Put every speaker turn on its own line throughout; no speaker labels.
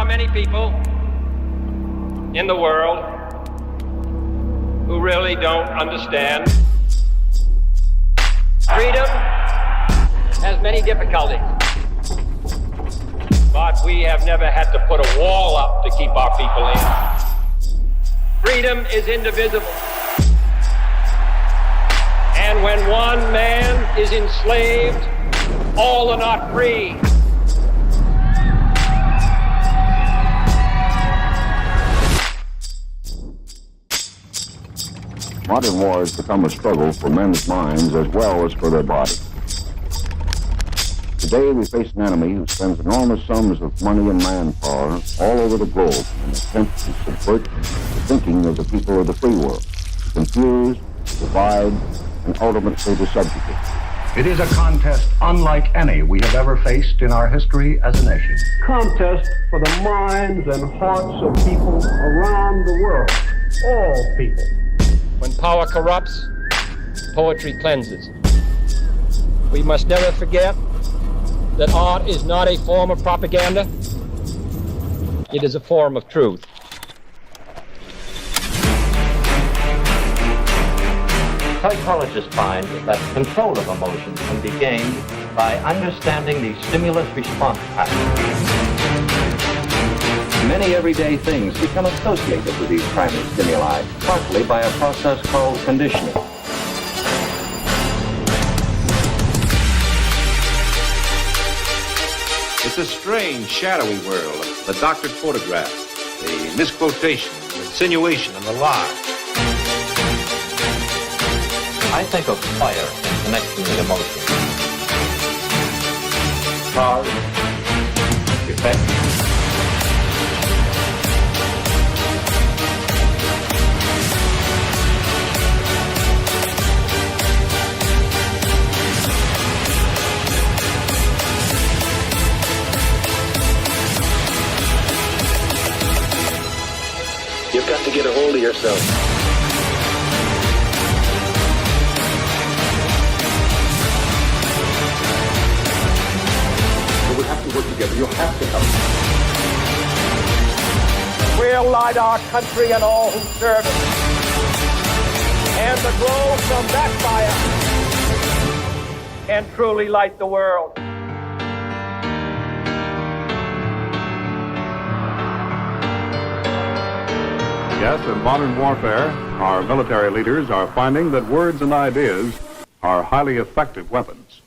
many people in the world who really don't understand. Freedom has many difficulties, but we have never had to put a wall up to keep our people in. Freedom is indivisible. And when one man is enslaved, all are not free.
Modern war has become a struggle for men's minds as well as for their bodies. Today we face an enemy who spends enormous sums of money and manpower all over the globe in an attempt to subvert the thinking of the people of the free world, to confuse, divide, and ultimately to subjugate.
It is a contest unlike any we have ever faced in our history as a nation.
Contest for the minds and hearts of people around the world, all people.
When power corrupts, poetry cleanses. We must never forget that art is not a form of propaganda. It is a form of truth.
Psychologists find that control of emotion can be gained by understanding the stimulus-response pattern. Many everyday things become associated with these primary stimuli, partly by a process called conditioning.
It's a strange, shadowy world. The doctored photograph, the misquotation, the insinuation, and the lie.
I think of fire in connection with emotion. Cause, effect.
You've got to get a hold of yourself.
We have to work together. You have to help.
We'll light our country and all who serve it. And the glow from that fire can truly light the world.
Yes, in modern warfare, our military leaders are finding that words and ideas are highly effective weapons.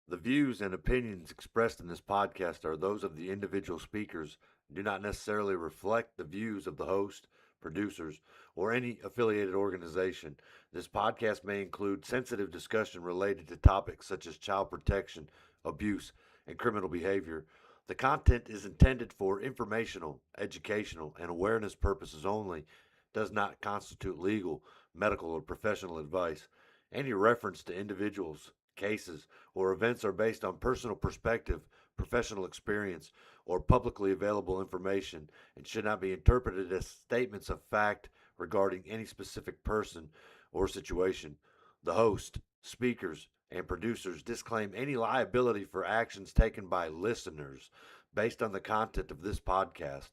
The views and opinions expressed in this podcast are those of the individual speakers and do not necessarily reflect the views of the host, producers, or any affiliated organization. This podcast may include sensitive discussion related to topics such as child protection, abuse, and criminal behavior. The content is intended for informational, educational, and awareness purposes only, does not constitute legal, medical, or professional advice. Any reference to individuals, cases, or events are based on personal perspective, professional experience, or publicly available information and should not be interpreted as statements of fact regarding any specific person or situation. The host, speakers, and producers disclaim any liability for actions taken by listeners based on the content of this podcast.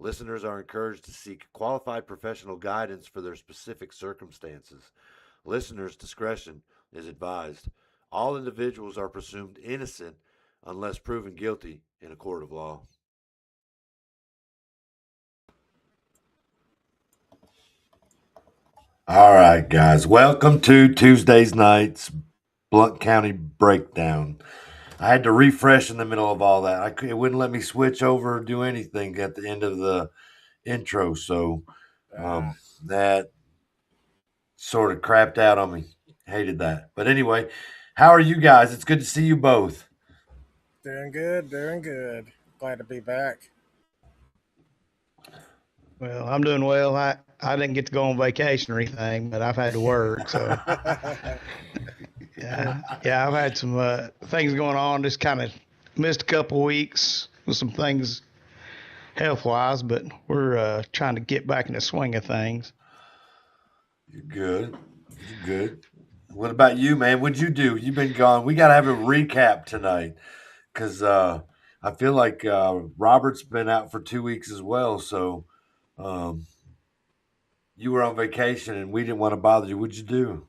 Listeners are encouraged to seek qualified professional guidance for their specific circumstances. Listeners' discretion is advised. All individuals are presumed innocent unless proven guilty in a court of law. All right, guys. Welcome to Tuesdays night's Blount County Breakdown. I had to refresh in the middle of all that. It wouldn't let me switch over or do anything at the end of the intro, so that sort of crapped out on me. Hated that. But anyway, how are you guys? It's good to see you both.
Doing good, doing good. Glad to be back.
Well, I'm doing well. I didn't get to go on vacation or anything, but I've had to work. So, yeah, I've had some things going on. Just kind of missed a couple weeks with some things health wise, but we're trying to get back in the swing of things.
You're good. You're good. What about you, man? What'd you do? You've been gone. We got to have a recap tonight because I feel like Robert's been out for 2 weeks as well. So you were on vacation and we didn't want to bother you. What'd you do?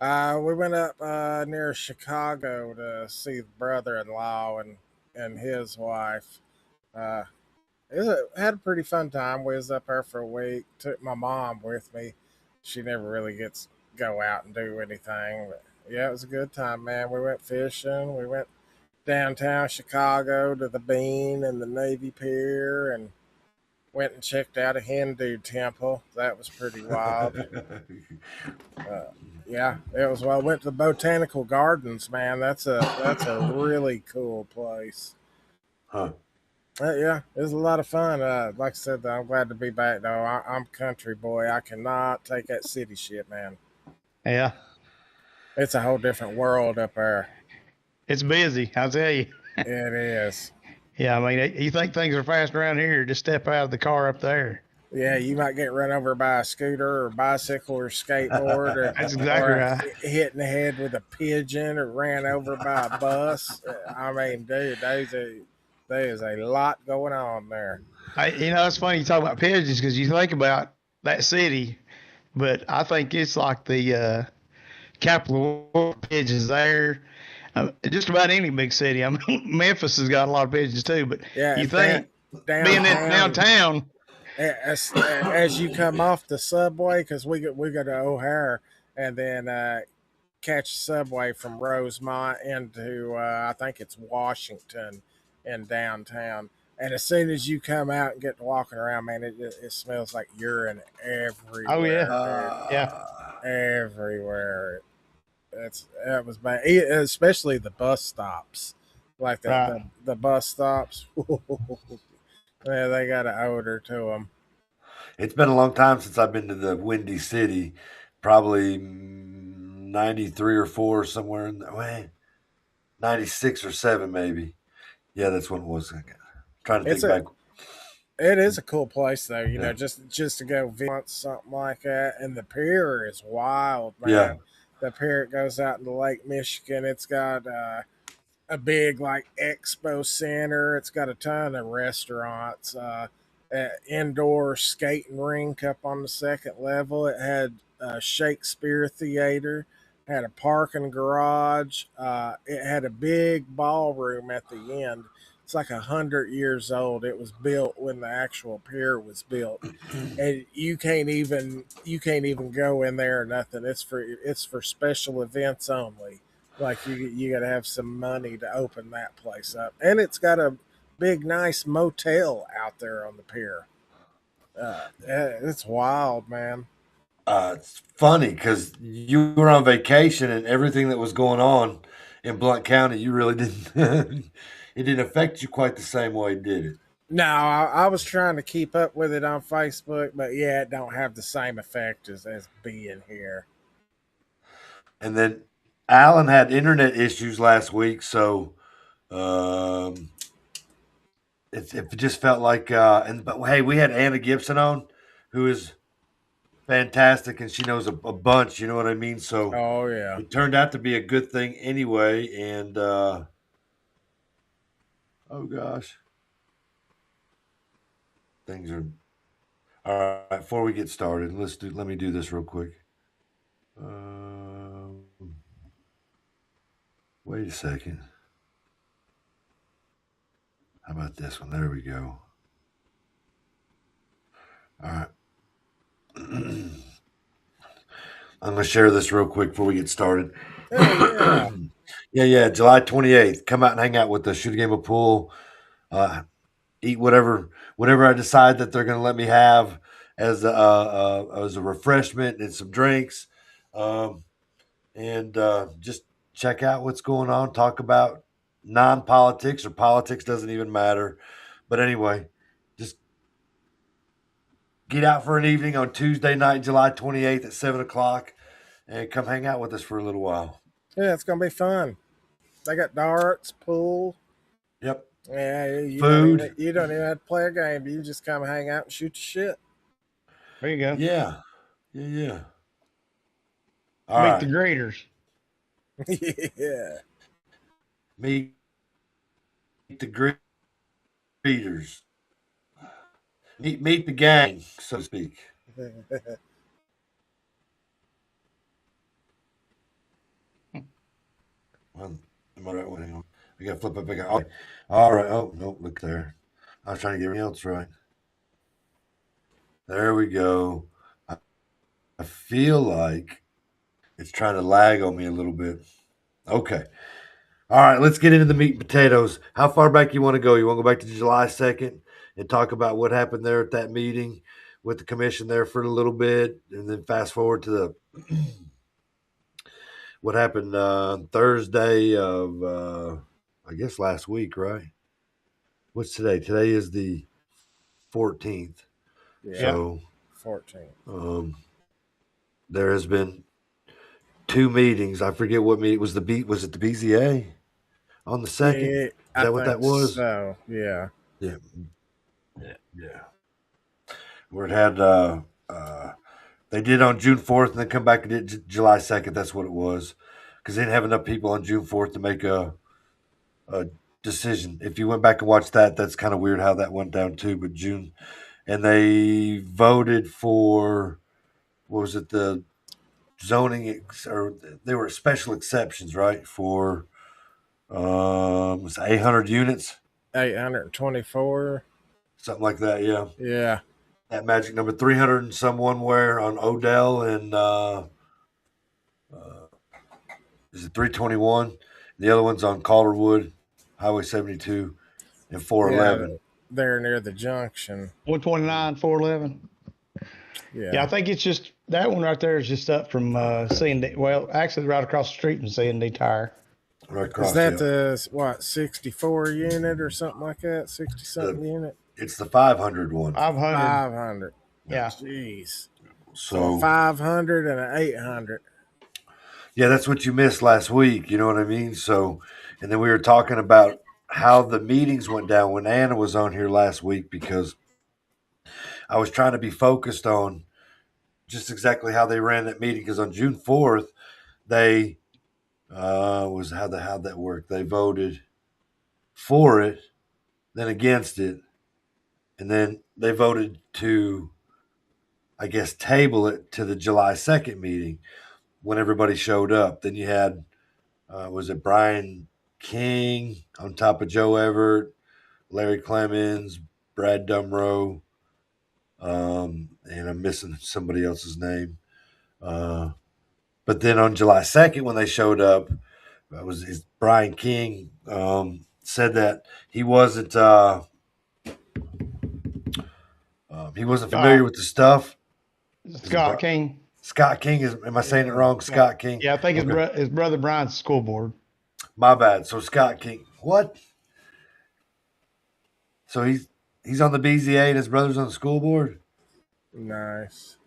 We went up near Chicago to see the brother-in-law and his wife. Had a pretty fun time. We was up there for a week. Took my mom with me. She never really gets to go out and do anything. But yeah, it was a good time, man. We went fishing. We went downtown Chicago to the Bean and the Navy Pier and went and checked out a Hindu temple. That was pretty wild. Yeah, it was wild. Went to the Botanical Gardens, man. That's a really cool place.
Huh.
Yeah, it was a lot of fun. Like I said, I'm glad to be back, though. I'm country boy. I cannot take that city shit, man.
Yeah.
It's a whole different world up there.
It's busy, I'll tell you.
It is.
Yeah, I mean, you think things are fast around here, just step out of the car up there.
Yeah, you might get run over by a scooter or bicycle or skateboard or,
That's exactly right.
Hit in the head with a pigeon or ran over by a bus. I mean, dude, there's a lot going on there.
It's funny you talk about pigeons because you think about that city, but I think it's like the capital of pigeons there. Just about any big city. I mean, Memphis has got a lot of pigeons too, but
yeah,
you think being downtown.
As you come off the subway, because we go to O'Hare and then catch the subway from Rosemont into I think it's Washington in downtown. And as soon as you come out and get to walking around, man, it smells like urine everywhere.
Oh yeah, yeah,
everywhere. That was bad, especially the bus stops, like the bus stops. Yeah, they got an odor to them.
It's been a long time since I've been to the Windy City, probably 93 or 4 somewhere in the way, 96 or 7 maybe. Yeah, that's when it was. I'm trying to think back.
It is a cool place though, know, just to go visit something like that. And the pier is wild, man.
Yeah.
The pier goes out into Lake Michigan. It's got a big like expo center. It's got a ton of restaurants, indoor skating rink up on the second level. It had a Shakespeare theater, had a parking garage. It had a big ballroom at the end. It's like 100 years old. It was built when the actual pier was built, and you can't even go in there or nothing. It's for special events only. Like you got to have some money to open that place up, and it's got a big nice motel out there on the pier. It's wild, man.
It's funny because you were on vacation and everything that was going on in Blount County, you really didn't. It didn't affect you quite the same way, did it?
No, I was trying to keep up with it on Facebook, but yeah, it don't have the same effect as being here.
And then Alan had internet issues last week, so it just felt like but hey, we had Anna Gibson on, who is fantastic, and she knows a bunch, you know what I mean? So
oh yeah,
it turned out to be a good thing anyway. And oh gosh, things are all right. Before we get started, let me do this real quick. Wait a second. How about this one? There we go. All right. I'm going to share this real quick before we get started. Yeah. July 28th. Come out and hang out with us. Shoot a game of pool. eat whatever I decide that they're going to let me have as a refreshment and some drinks, and just check out what's going on. Talk about non-politics or politics, doesn't even matter. But anyway, just get out for an evening on Tuesday night, July 28th at 7 o'clock, and come hang out with us for a little while.
Yeah, it's gonna be fun. They got darts, pool.
Yep.
Yeah, you
Food.
You don't even have to play a game. You just come hang out and shoot your shit.
There you go.
Yeah. Yeah. All
Meet
right.
the graders.
Yeah.
Meet the greeters. Meet the gang, so to speak. Am I right? Hang on. I got to flip up again. All right. Oh, no, look there. I was trying to get everything else right. There we go. I feel like it's trying to lag on me a little bit. Okay. All right, let's get into the meat and potatoes. How far back you want to go? You want to go back to July 2nd and talk about what happened there at that meeting with the commission there for a little bit, and then fast forward to the what happened Thursday of I guess last week, right? What's today? Today is the 14th.
Yeah.
So
14.
There has been 2 meetings. I forget what meeting was was it the BZA on the 2nd?
Yeah,
Is that what that was?
So yeah.
Yeah. Where it had they did on June 4th and then come back and did July 2nd. That's what it was, because they didn't have enough people on June 4th to make a decision. If you went back and watched that, that's kind of weird how that went down too. But June, and they voted for, what was it, the zoning or there were special exceptions, right, for was it 800 units,
824,
something like that.
Yeah.
That magic number, 300 and some one where on Odell and is it 321? The other one's on Calderwood, Highway 72, and 411.
Yeah, they're near the junction.
129, 411. Yeah, I think it's just that one right there is just up from C&D. Well, actually, right across the street from C&D Tire.
Right across.
Is that the 64 unit or something like that? 60 something unit.
It's the 500 one.
500.
Yeah.
Jeez.
So
500 and an 800.
Yeah, that's what you missed last week. You know what I mean? So, and then we were talking about how the meetings went down when Anna was on here last week, because I was trying to be focused on just exactly how they ran that meeting. Because on June 4th, they was how'd that work? They voted for it, then against it, and then they voted to, I guess, table it to the July 2nd meeting when everybody showed up. Then you had, was it Brian King on top of Joe Everett, Larry Clemens, Brad Dumrow, and I'm missing somebody else's name. But then on July 2nd, when they showed up, Brian King said that he wasn't familiar with the stuff.
Scott King.
Scott King is. Am I saying it wrong? Scott King.
Yeah, I think his brother Brian's school board.
My bad. So Scott King. What? So he's on the BZA and his brother's on the school board.
Nice.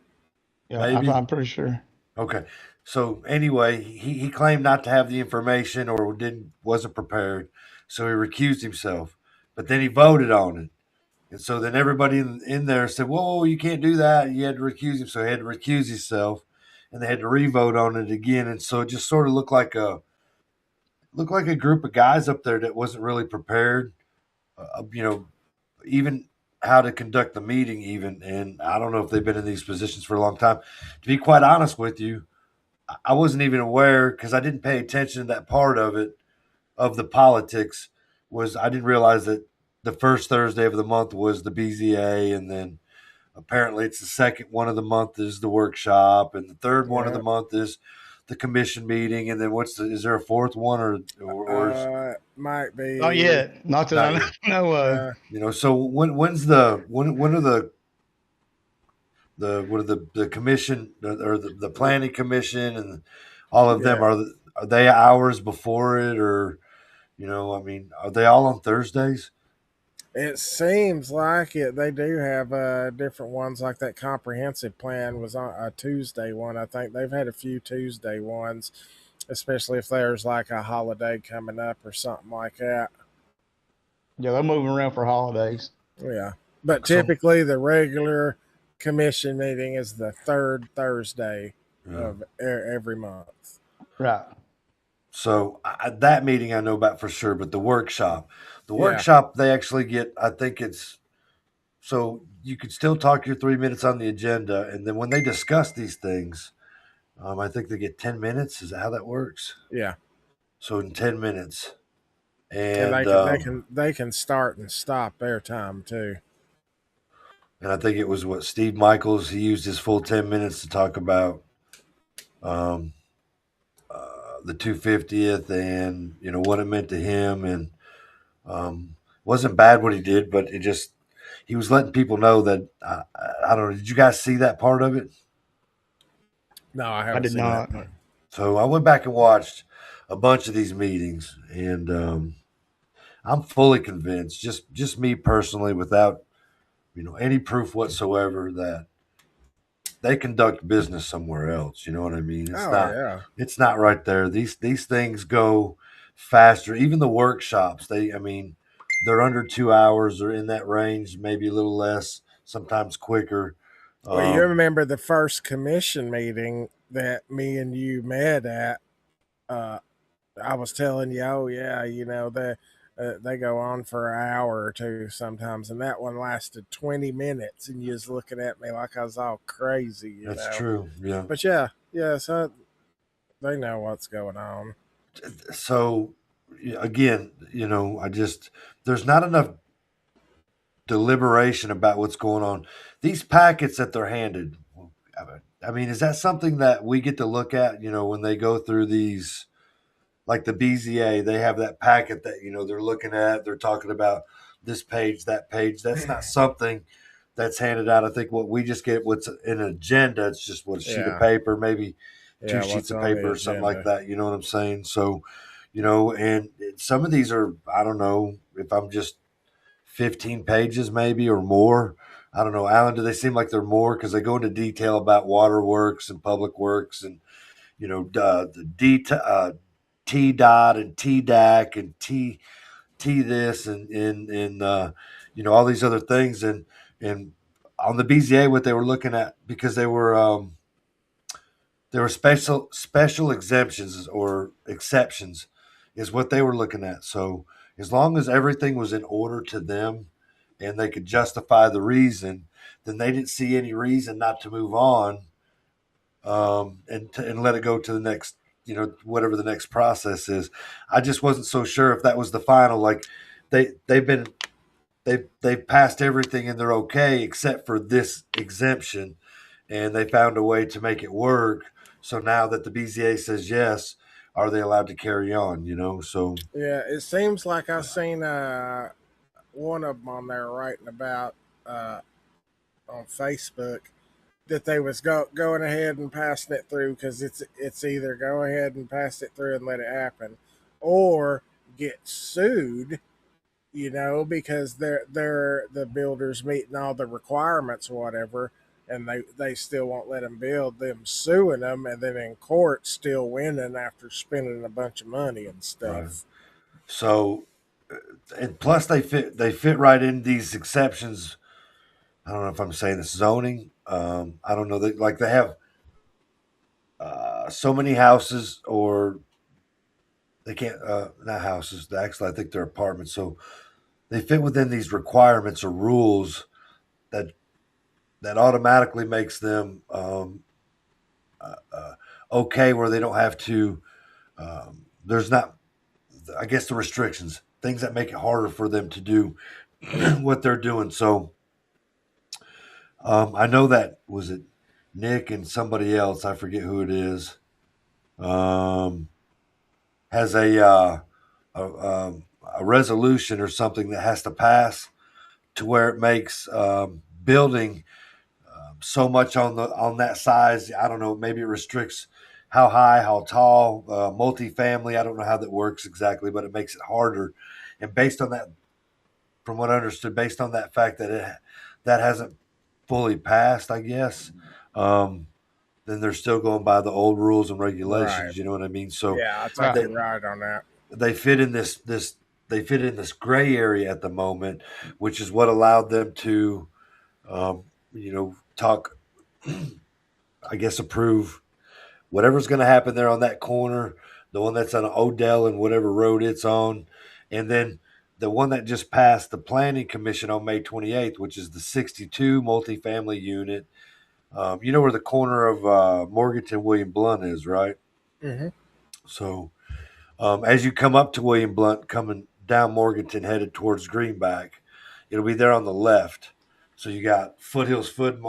Yeah, I'm pretty sure.
Okay. So anyway, he claimed not to have the information or wasn't prepared, so he recused himself. But then he voted on it, and so then everybody in there said, "Whoa, you can't do that. You had to recuse him." So he had to recuse himself, and they had to re-vote on it again. And so it just sort of looked like a group of guys up there that wasn't really prepared. Even how to conduct the meeting, even. And I don't know if they've been in these positions for a long time. To be quite honest with you, I wasn't even aware, because I didn't pay attention to that part of it, of the politics. I didn't realize that the first Thursday of the month was the BZA, and then apparently it's the second one of the month is the workshop, and the third one of the month is the commission meeting, and then is there a fourth one or
might be.
Not yet. Not that I know of.
You know, so when are the what are the commission or the planning commission and all of them, are they hours before it, or, you know, I mean, are they all on Thursdays?
It seems like it. They do have different ones, like that comprehensive plan was on a Tuesday one. I think they've had a few Tuesday ones, especially if there's like a holiday coming up or something like that.
Yeah, they're moving around for holidays.
Yeah, but typically the regular commission meeting is the third Thursday of every month.
Right.
So that meeting I know about for sure, but the workshop, they actually get, I think it's, so you could still talk your 3 minutes on the agenda, and then when they discuss these things, I think they get 10 minutes. Is that how that works?
Yeah.
So in 10 minutes,
and they can start and stop their time too.
And I think it was Steve Michaels. He used his full 10 minutes to talk about the 250th and, you know, what it meant to him. And wasn't bad what he did, but he was letting people know that, I don't know. Did you guys see that part of it?
No, I haven't.
I did not.
That.
So I went back and watched a bunch of these meetings, and I'm fully convinced, just me personally, without, you know, any proof whatsoever, that they conduct business somewhere else. You know what I mean? It's not right there. These things go faster. Even the workshops, they're under 2 hours or in that range, maybe a little less, sometimes quicker.
Well, you remember the first commission meeting that me and you met at? I was telling you, oh yeah, you know, they go on for an hour or two sometimes, and that one lasted 20 minutes, and you was looking at me like I was all crazy.
That's true, yeah.
But so they know what's going on.
So again, you know, there's not enough deliberation about what's going on. These packets that they're handed, I mean, is that something that we get to look at, you know, when they go through these, like the BZA, they have that packet that, you know, they're looking at, they're talking about this page, that page. That's not something that's handed out. I think what we just get, what's an agenda, it's just a sheet of paper, maybe two sheets of paper or something like that. You know what I'm saying? So, you know, and some of these are, I don't know if I'm just 15 pages maybe or more. I don't know. Alan, do they seem like they're more? Because they go into detail about waterworks and public works and, you know, the T-Dot and T-DAC and T this and you know, all these other things. And on the BZA, what they were looking at, because there were special exemptions or exceptions is what they were looking at. So as long as everything was in order to them and they could justify the reason, then they didn't see any reason not to move on and let it go to the next, you know, whatever the next process is. I just wasn't so sure if that was the final. Like they've passed everything and they're okay except for this exemption, and they found a way to make it work. So now that the BZA says yes, are they allowed to carry on? You know, so
yeah, it seems like I've seen one of them on there writing about on Facebook that they was going ahead and passing it through, because it's either go ahead and pass it through and let it happen, or get sued, you know, because they're the builders meeting all the requirements or whatever, and they still won't let them build, them suing them, and then in court still winning after spending a bunch of money and stuff. Right.
So, and plus they fit right in these exceptions. I don't know if I'm saying this, zoning. I don't know. They have so many houses, or they can't, not houses. Actually, I think they're apartments. So they fit within these requirements or rules that automatically makes them okay, where they don't have to. There's not, I guess, the restrictions, things that make it harder for them to do what they're doing. So I know that, was it Nick and somebody else, I forget who it is, has a a resolution or something that has to pass to where it makes building so much on that size. I don't know. Maybe it restricts how high, how tall, multifamily. I don't know how that works exactly, but it makes it harder. And based on that, from what I understood, based on that fact that that hasn't fully passed, I guess, then they're still going by the old rules and regulations.
Right.
You know what I mean? So
yeah, I think you're right on that.
they fit in this gray area at the moment, which is what allowed them to, talk. I guess approve whatever's going to happen there on that corner, the one that's on Odell and whatever road it's on, and then the one that just passed the Planning Commission on May 28th, which is the 62 multifamily unit. You know where the corner of Morganton William Blount is, right?
Mm-hmm.
So as you come up to William Blount, coming down Morganton, headed towards Greenback, it'll be there on the left. So you got Foothills Food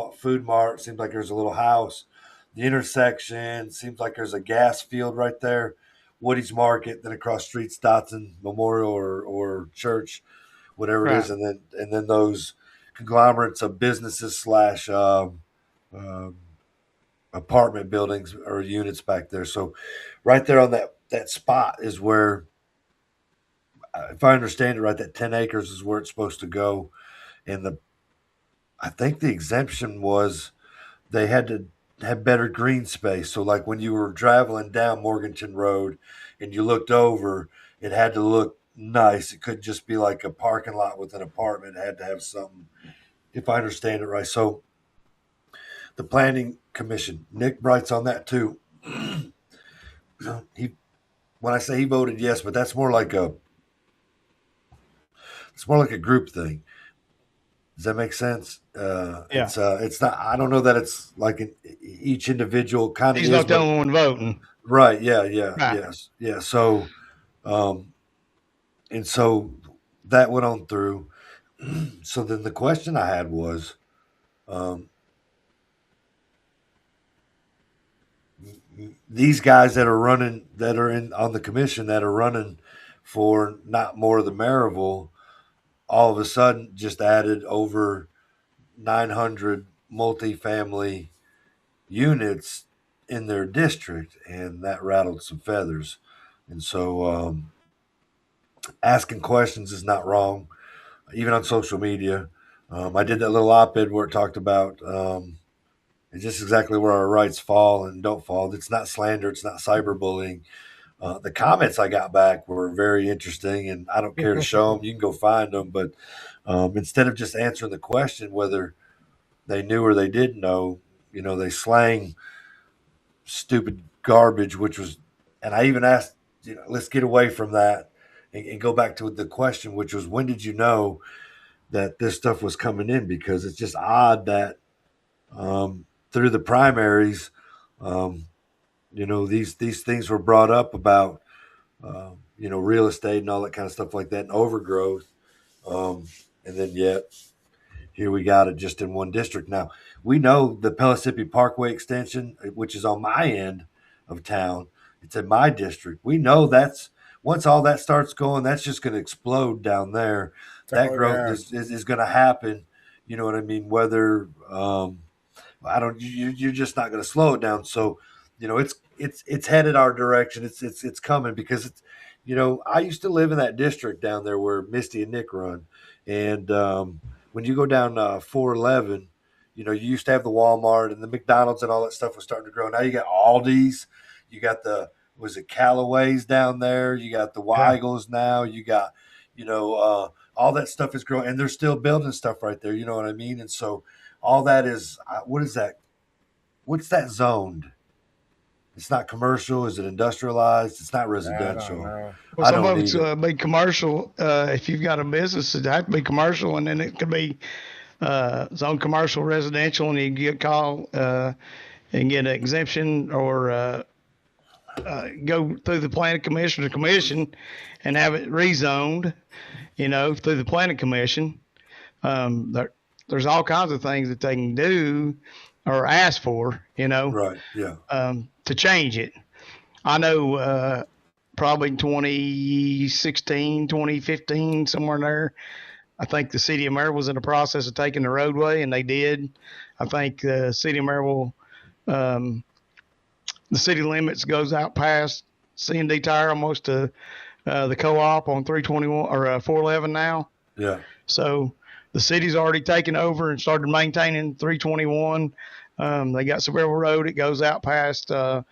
Mart. Seems like there's a little house. The intersection seems like there's a gas field right there. Woody's Market, then across streets Dotson Memorial or Church, whatever it is, and then those conglomerates of businesses slash apartment buildings or units back there. So right there on that spot is where, if I understand it right, that 10 acres is where it's supposed to go. And I think the exemption was they had to have better green space. So like when you were traveling down Morganton Road and you looked over, it had to look nice. It couldn't just be like a parking lot with an apartment. It had to have something, if I understand it right. So the Planning Commission, Nick Bright's on that too. When I say he voted yes, but that's more like a group thing. Does that make sense?
Yeah.
It's not. I don't know that it's like each individual kind of.
He's not the only one voting.
Right. Yeah. Yeah.
Right.
Yes. Yeah. So, and so that went on through. So then the question I had was, these guys that are running, that are on the commission, that are running for not more than Maryville, all of a sudden just added over 900 multifamily units in their district, and that rattled some feathers. And so asking questions is not wrong, even on social media. I did that little op-ed where it talked about it's just exactly where our rights fall and don't fall. It's not slander. It's not cyberbullying. The comments I got back were very interesting, and I don't care to show them. You can go find them. But instead of just answering the question whether they knew or they didn't know, they slang stupid garbage, which was, and I even asked, let's get away from that and go back to the question, which was, when did you know that this stuff was coming in? Because it's just odd that through the primaries, these things were brought up about, real estate and all that kind of stuff like that, and overgrowth. And then yet here we got it just in one district. Now, we know the Pellissippi Parkway extension, which is on my end of town, it's in my district. We know that's, once all that starts going, that's just going to explode down there. That growth is going to happen. You know what I mean? Whether, you're just not going to slow it down. So, it's headed our direction. It's coming because it's, I used to live in that district down there where Misty and Nick run. And when you go down 411, you used to have the Walmart and the McDonald's and all that stuff was starting to grow. Now you got Aldi's, you got was it Callaway's down there? You got the Weigels now. You got, all that stuff is growing, and they're still building stuff right there. You know what I mean? And so all that is, what is that? What's that zoned? It's not commercial. Is it industrialized? It's not residential.
Well, some of it's be commercial. If you've got a business, it has to be commercial, and then it could be zone commercial, residential, and you get called and get an exemption or go through the planning commission and have it rezoned, through the planning commission. There's all kinds of things that they can do or ask for,
Right. Yeah.
To change it. I know probably 2016, 2015, somewhere in there. I think the city of Maryville was in the process of taking the roadway, and they did. I think the city of Maryville, the city limits goes out past C&D Tire almost to the co-op on 321 or 411 now.
Yeah.
So the city's already taken over and started maintaining 321. They got Seville Road. It goes out past the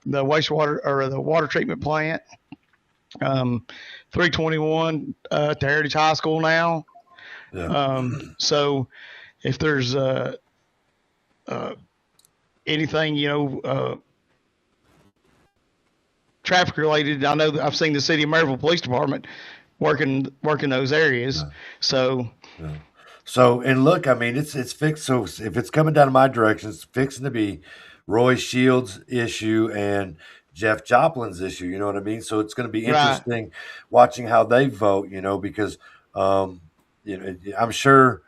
wastewater or the water treatment plant. 321 to Heritage High School now.
Yeah.
So if there's anything, traffic related, I know that I've seen the city of Maryville Police Department working those areas.
Yeah. So, and look, I mean, it's fixed. So if it's coming down in my direction, it's fixing to be Roy Shields' issue and Jeff Joplin's issue. You know what I mean? So it's going to be interesting watching how they vote, because, I'm sure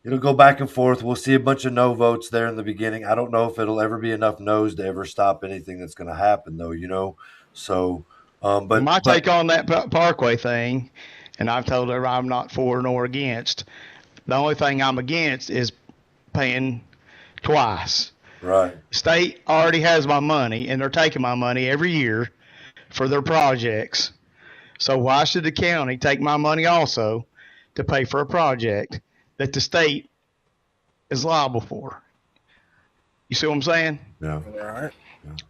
it'll go back and forth. We'll see a bunch of no votes there in the beginning. I don't know if it'll ever be enough no's to ever stop anything that's going to happen, though, So, but
my take on that Parkway thing, and I've told her I'm not for nor against. The only thing I'm against is paying twice.
Right.
State already has my money, and they're taking my money every year for their projects. So why should the county take my money also to pay for a project that the state is liable for? You see what I'm saying?
Yeah.
All right.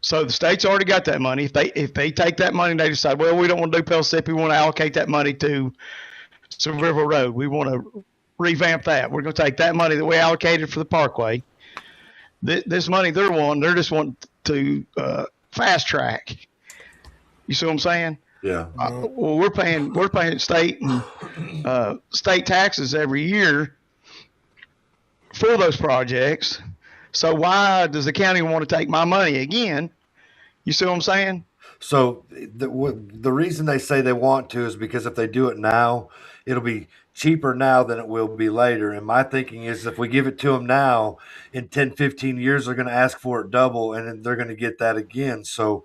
So the state's already got that money. If they take that money and they decide, well, we don't want to do Pellissippi, we want to allocate that money to Seville Road. We want to revamp that. We're going to take that money that we allocated for the Parkway. This money they're just wanting to fast track. You see what I'm saying?
Yeah.
Well, we're paying state and state taxes every year for those projects. So why does the county want to take my money again? You see what I'm saying?
So the reason they say they want to is because if they do it now, it'll be cheaper now than it will be later. And my thinking is if we give it to them now, in 10, 15 years, they're going to ask for it double, and then they're going to get that again. So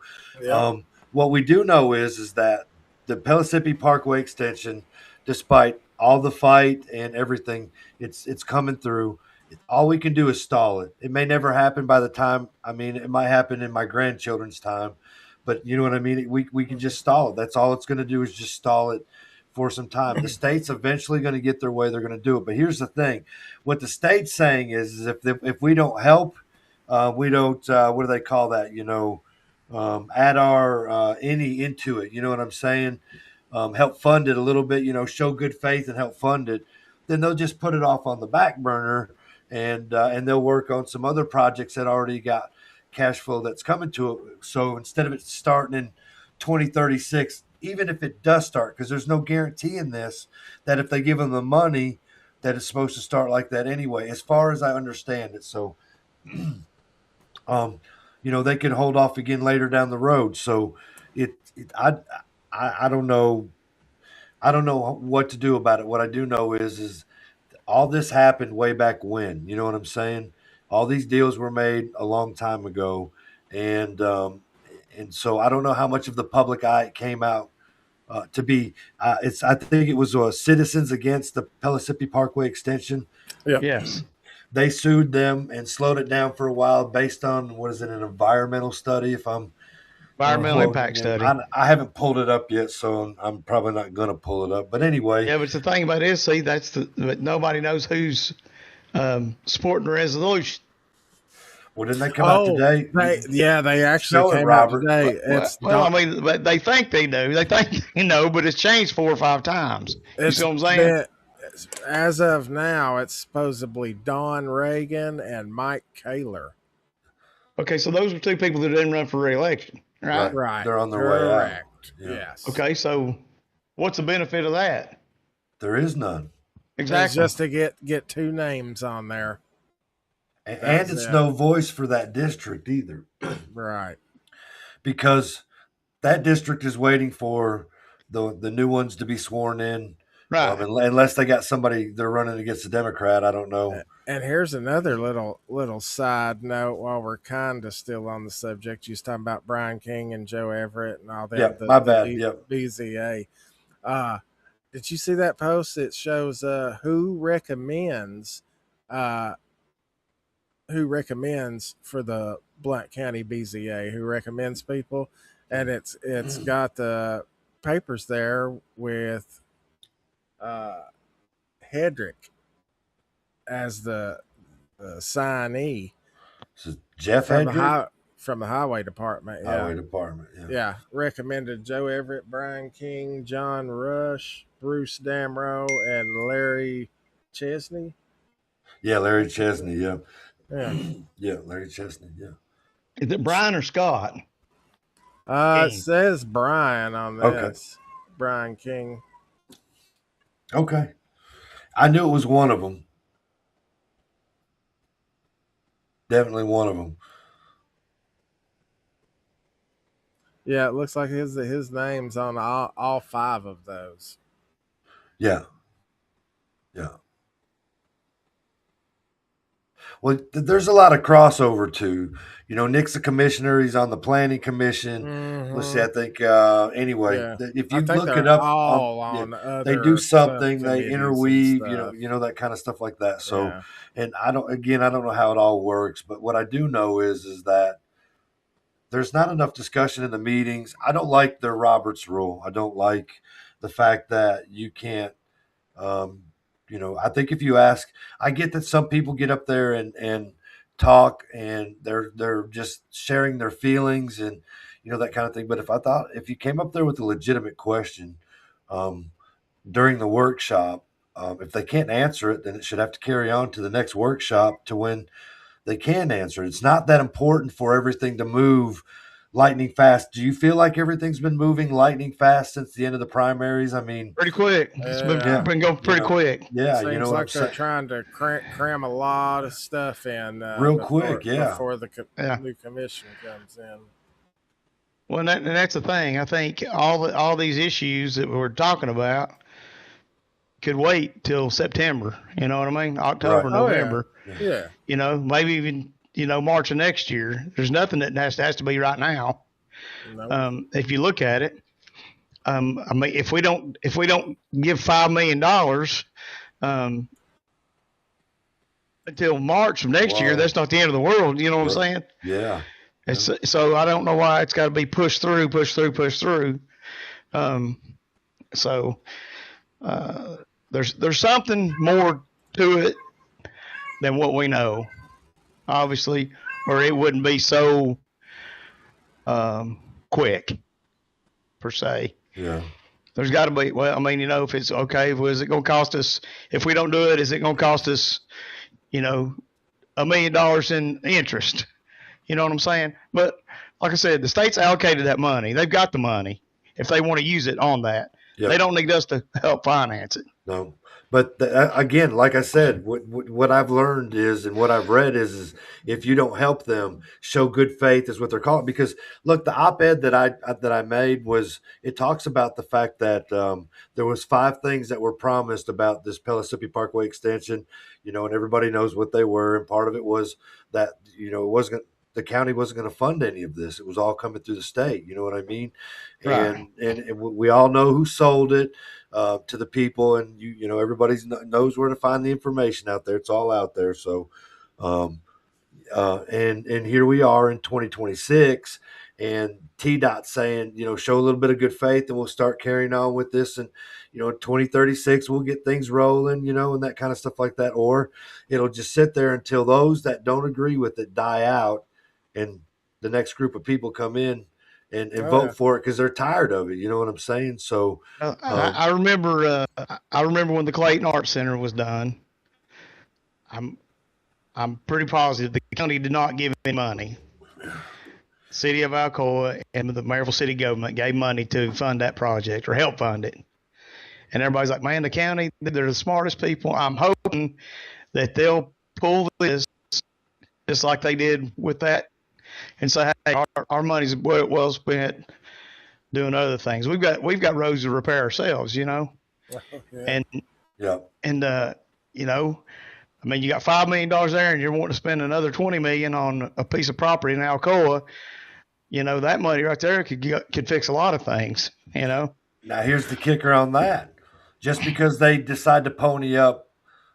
what we do know is that the Pellissippi Parkway extension, despite all the fight and everything, it's coming through. All we can do is stall it. It may never happen by the time, it might happen in my grandchildren's time, but you know what I mean? We can just stall it. That's all it's going to do is just stall it for some time. The state's eventually going to get their way. They're going to do it. But here's the thing. What the state's saying is if we don't help, we don't, what do they call that? Add our any into it. You know what I'm saying? Help fund it a little bit, show good faith and help fund it. Then they'll just put it off on the back burner and they'll work on some other projects that already got cash flow that's coming to it. So instead of it starting in 2036, even if it does start, because there's no guarantee in this that if they give them the money that it's supposed to start like that anyway, as far as I understand it. So, they can hold off again later down the road. So I don't know. I don't know what to do about it. What I do know is all this happened way back when. You know what I'm saying? All these deals were made a long time ago, and so I don't know how much of the public eye came out to be. I think it was Citizens Against the Pellissippi Parkway Extension.
Yep.
Yes.
They sued them and slowed it down for a while based on an environmental study?
Environmental impact study.
I haven't pulled it up yet, so I'm probably not going to pull it up. But anyway.
Yeah, but the thing about it is, but nobody knows who's supporting the resolution.
Well, didn't they come out today?
They actually came out today.
But they think they do. They think but it's changed 4 or 5 times. You see what I'm saying?
As of now, it's supposedly Don Reagan and Mike Kaler.
Okay, so those are 2 people that didn't run for re-election, right?
Right.
They're on their way out.
Yeah. Yes.
Okay, so what's the benefit of that?
There is none.
Exactly.
It's just to get 2 names on there.
And it's no voice for that district either.
Right.
Because that district is waiting for the new ones to be sworn in
Right.
Unless they got somebody they're running against a Democrat, I don't know.
And here's another little side note while we're kind of still on the subject. You was talking about Brian King and Joe Everett and all them.
Yeah, my bad. Yep.
BZA. Did you see that post? It shows who recommends for the Blount County BZA, who recommends people, and it's got the papers there with Hedrick as the signee.
This is Jeff Hedrick?
From the highway department. Yeah.
Highway department. Yeah.
Yeah. Recommended Joe Everett, Brian King, John Rush, Bruce Damrow, and Larry Chesney.
Yeah, Larry Chesney. Yeah.
Yeah.
Yeah, Larry Chesney. Yeah.
Is it Brian or Scott?
It says Brian on this.
Okay.
Brian King.
Okay. I knew it was one of them. Definitely one of them.
Yeah, it looks like his name's on all 5 of those.
Yeah. Yeah. Well, there's a lot of crossover too. You know, Nick's a commissioner. He's on the planning commission.
Mm-hmm.
Let's see. I think anyway,
Yeah.
if you look it up, they do something. They interweave. You know that kind of stuff like that. So,
yeah.
And I don't know how it all works, but what I do know is that there's not enough discussion in the meetings. I don't like their Roberts rule. I don't like the fact that you can't. You know, I think if you ask, I get that some people get up there and talk and they're just sharing their feelings and, you know, that kind of thing. But if you came up there with a legitimate question during the workshop, if they can't answer it, then it should have to carry on to the next workshop to when they can answer it. It's not that important for everything to move lightning fast. Do you feel like everything's been moving lightning fast since the end of the primaries? I mean,
pretty quick. It's been going pretty quick.
Yeah,
Seems
you know,
like they're trying to cram a lot of stuff in
real quick. Yeah,
before the new commission comes in.
Well, and that's the thing. I think all these issues that we're talking about could wait till September. You know what I mean? October, November.
Yeah.
You know, maybe even March of next year. There's nothing that has to be right now.
Nope.
If you look at it, I mean, if we don't give $5 million until March of next year, that's not the end of the world. You know what I'm saying?
Yeah.
So I don't know why it's got to be pushed through. There's something more to it than what we know, obviously, or it wouldn't be so quick per se.
Yeah.
There's got to be. Well, I mean, if it's okay, is it going to cost us? If we don't do it, is it going to cost us, $1 million in interest? You know what I'm saying? But like I said, the state's allocated that money. They've got the money if they want to use it on that. Yep. They don't need us to help finance it.
No. But again, like I said, what I've learned is, and what I've read is if you don't help them, show good faith is what they're calling. Because look, the op-ed that I made it talks about the fact that there was 5 things that were promised about this Pellissippi Parkway extension, and everybody knows what they were. And part of it was that the county wasn't going to fund any of this. It was all coming through the state. You know what I mean?
Right.
And we all know who sold it to the people, and everybody knows where to find the information out there. It's all out there. So, and here we are in 2026, and TDOT saying, show a little bit of good faith, and we'll start carrying on with this. And in 2036, we'll get things rolling, and that kind of stuff like that. Or it'll just sit there until those that don't agree with it die out, and the next group of people come in and vote for it because they're tired of it. You know what I'm saying? So
I remember when the Clayton Arts Center was done. I'm pretty positive the county did not give any money. City of Alcoa and the Maryville city government gave money to fund that project or help fund it. And everybody's like, man, the county, they're the smartest people. I'm hoping that they'll pull this just like they did with that and say, hey, our money's well spent doing other things. We've got roads to repair ourselves, And
Yeah.
and you know, I mean, you got $5 million there, and you're wanting to spend another $20 million on a piece of property in Alcoa. You know, that money right there could fix a lot of things. You know.
Now here's the kicker on that: just because they decide to pony up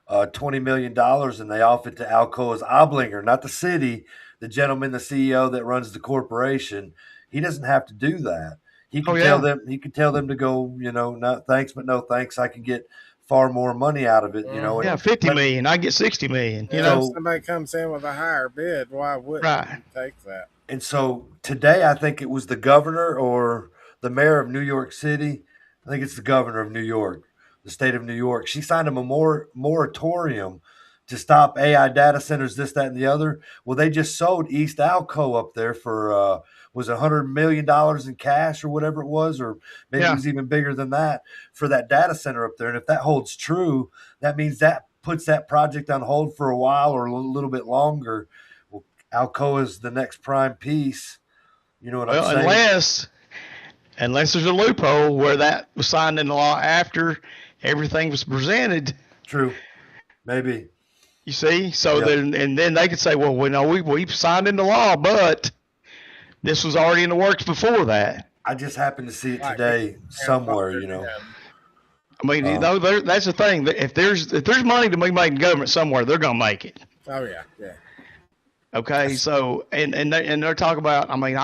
$20 million and they off it to Alcoa's Oblinger, not the city, the gentleman, the CEO that runs the corporation, he doesn't have to do that. He can tell them. He can tell them to go. You know, no thanks, but no thanks. I can get far more money out of it. You know.
Yeah, 50 million. I get 60 million. You know,
if somebody comes in with a higher bid, why wouldn't you take that?
And so today, I think it was the governor or the mayor of New York City. I think it's the governor of New York, the state of New York. She signed a moratorium to stop AI data centers, this, that, and the other. Well, they just sold East Alco up there for, was it $100 million in cash or whatever it was, or maybe it was even bigger than that for that data center up there. And if that holds true, that means that puts that project on hold for a while or a little bit longer. Well, Alcoa is the next prime piece. You know what I'm saying?
Unless there's a loophole where that was signed into law after everything was presented.
True. Maybe.
You see? So then they could say, well, we've signed into law, but this was already in the works before that.
I just happened to see it today somewhere, you know.
I mean, you know, that's the thing. If there's money to be made in government somewhere, they're going to make it.
Oh, yeah.
Okay, so, and they're talking about, I mean,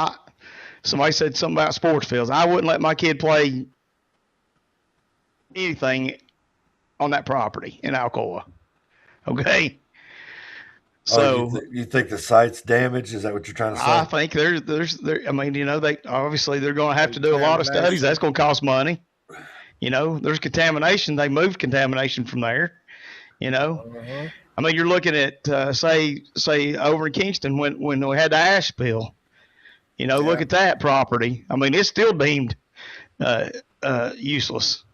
somebody said something about sports fields. I wouldn't let my kid play anything on that property in Alcoa. Okay. So
you think the site's damaged? Is that what you're trying to say?
I think there's I mean, you know, they obviously they're going to have to do a lot of studies. That's going to cost money. You know, there's contamination. They moved contamination from there. You know, I mean, you're looking at say over in Kingston when we had the ash spill. You know, look at that property. I mean, it's still deemed useless.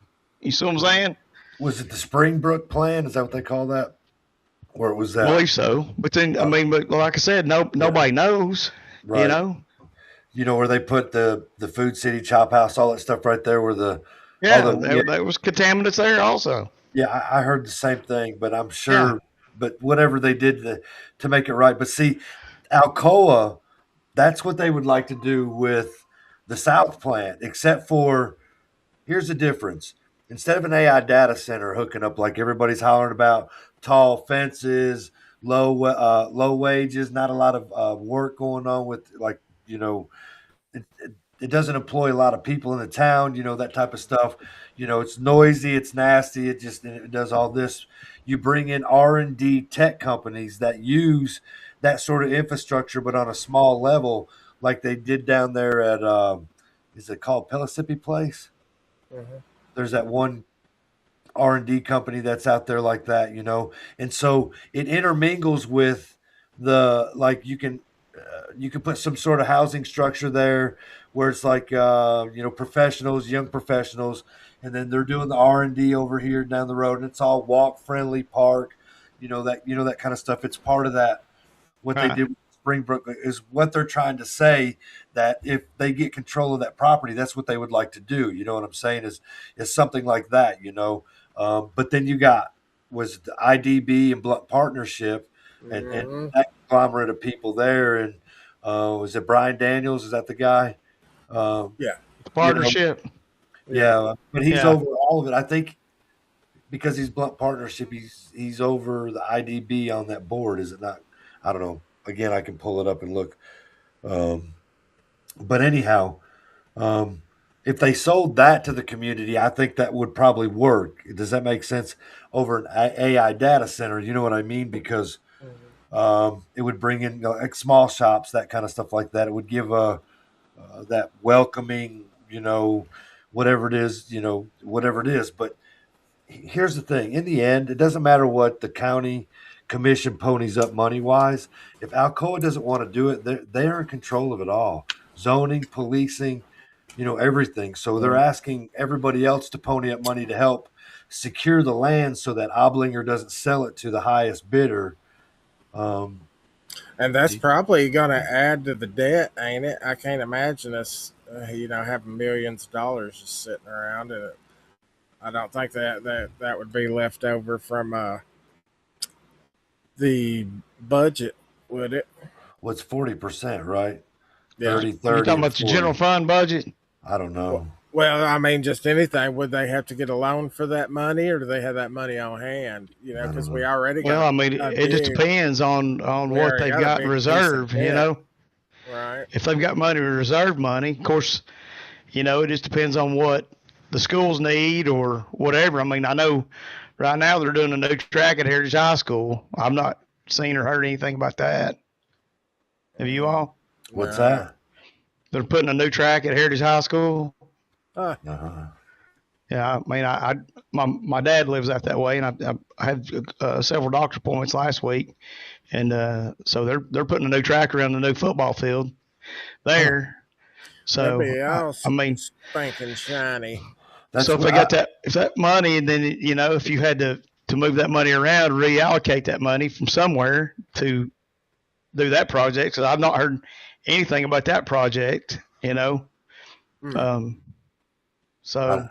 You see what I'm saying?
Was it the Springbrook plan? Is that what they call that? Or it was that?
I believe so. But then, I mean, but like I said, nobody knows. Right.
You know where they put the Food City Chop House, all that stuff right there, where there
was contaminants there also.
Yeah, I heard the same thing, but I'm sure. Yeah. But whatever they did to make it right. But see, Alcoa, that's what they would like to do with the South plant, except for here's the difference. Instead of an AI data center hooking up like everybody's hollering about, tall fences, low wages, not a lot of work going on with, like, you know, it doesn't employ a lot of people in the town, you know, that type of stuff. You know, it's noisy, it's nasty, it does all this. You bring in R&D tech companies that use that sort of infrastructure, but on a small level, like they did down there at, is it called Pellissippi Place? Mm-hmm. There's that one R&D company that's out there like that, you know? And so it intermingles with you can put some sort of housing structure there where it's like, you know, professionals, young professionals, and then they're doing the R&D over here down the road, and it's all walk-friendly park, you know, that kind of stuff. It's part of that. What they did with Springbrook is what they're trying to say, that if they get control of that property, that's what they would like to do. You know what I'm saying? Is something like that, you know? But then you was the IDB and Blount partnership and that conglomerate of people there. And was it Brian Daniels? Is that the guy?
Partnership.
You know, but he's over all of it. I think because he's Blount partnership, he's over the IDB on that board. Is it not? I don't know. Again, I can pull it up and look. But anyhow, if they sold that to the community, I think that would probably work. Does that make sense? Over an AI data center, you know what I mean? Because it would bring in, you know, like small shops, that kind of stuff like that. It would give that welcoming, you know, whatever it is, But here's the thing. In the end, it doesn't matter what the county commission ponies up money-wise. If Alcoa doesn't want to do it, they're in control of it all. Zoning, policing, you know, everything. So they're asking everybody else to pony up money to help secure the land so that Oblinger doesn't sell it to the highest bidder.
And that's probably going to add to the debt, ain't it? I can't imagine us, you know, having millions of dollars just sitting around. And I don't think that would be left over from the budget, would it?
What's 40%, right?
Yeah.
30,
You
30,
talking
and
about the
40.
general fund budget?
I don't know.
Well, I mean, just anything. Would they have to get a loan for that money, or do they have that money on hand? You know, because we already got.
Well, I mean, it just depends on what they've got in reserve. You know,
right?
If they've got money, reserve money, of course, you know, it just depends on what the schools need or whatever. I mean, I know right now they're doing a new track at Heritage High School. I've not seen or heard anything about that. Have you all?
What's that?
They're putting a new track at Heritage High School.
Uh-huh.
Yeah, I mean, my dad lives out that way, and I had several doctor appointments last week, and so they're putting a new track around the new football field there. So
I
mean,
spanking shiny.
So if they got that money, and then you know, if you had to move that money around, reallocate that money from somewhere to do that project, because I've not heard anything about that project, you know. So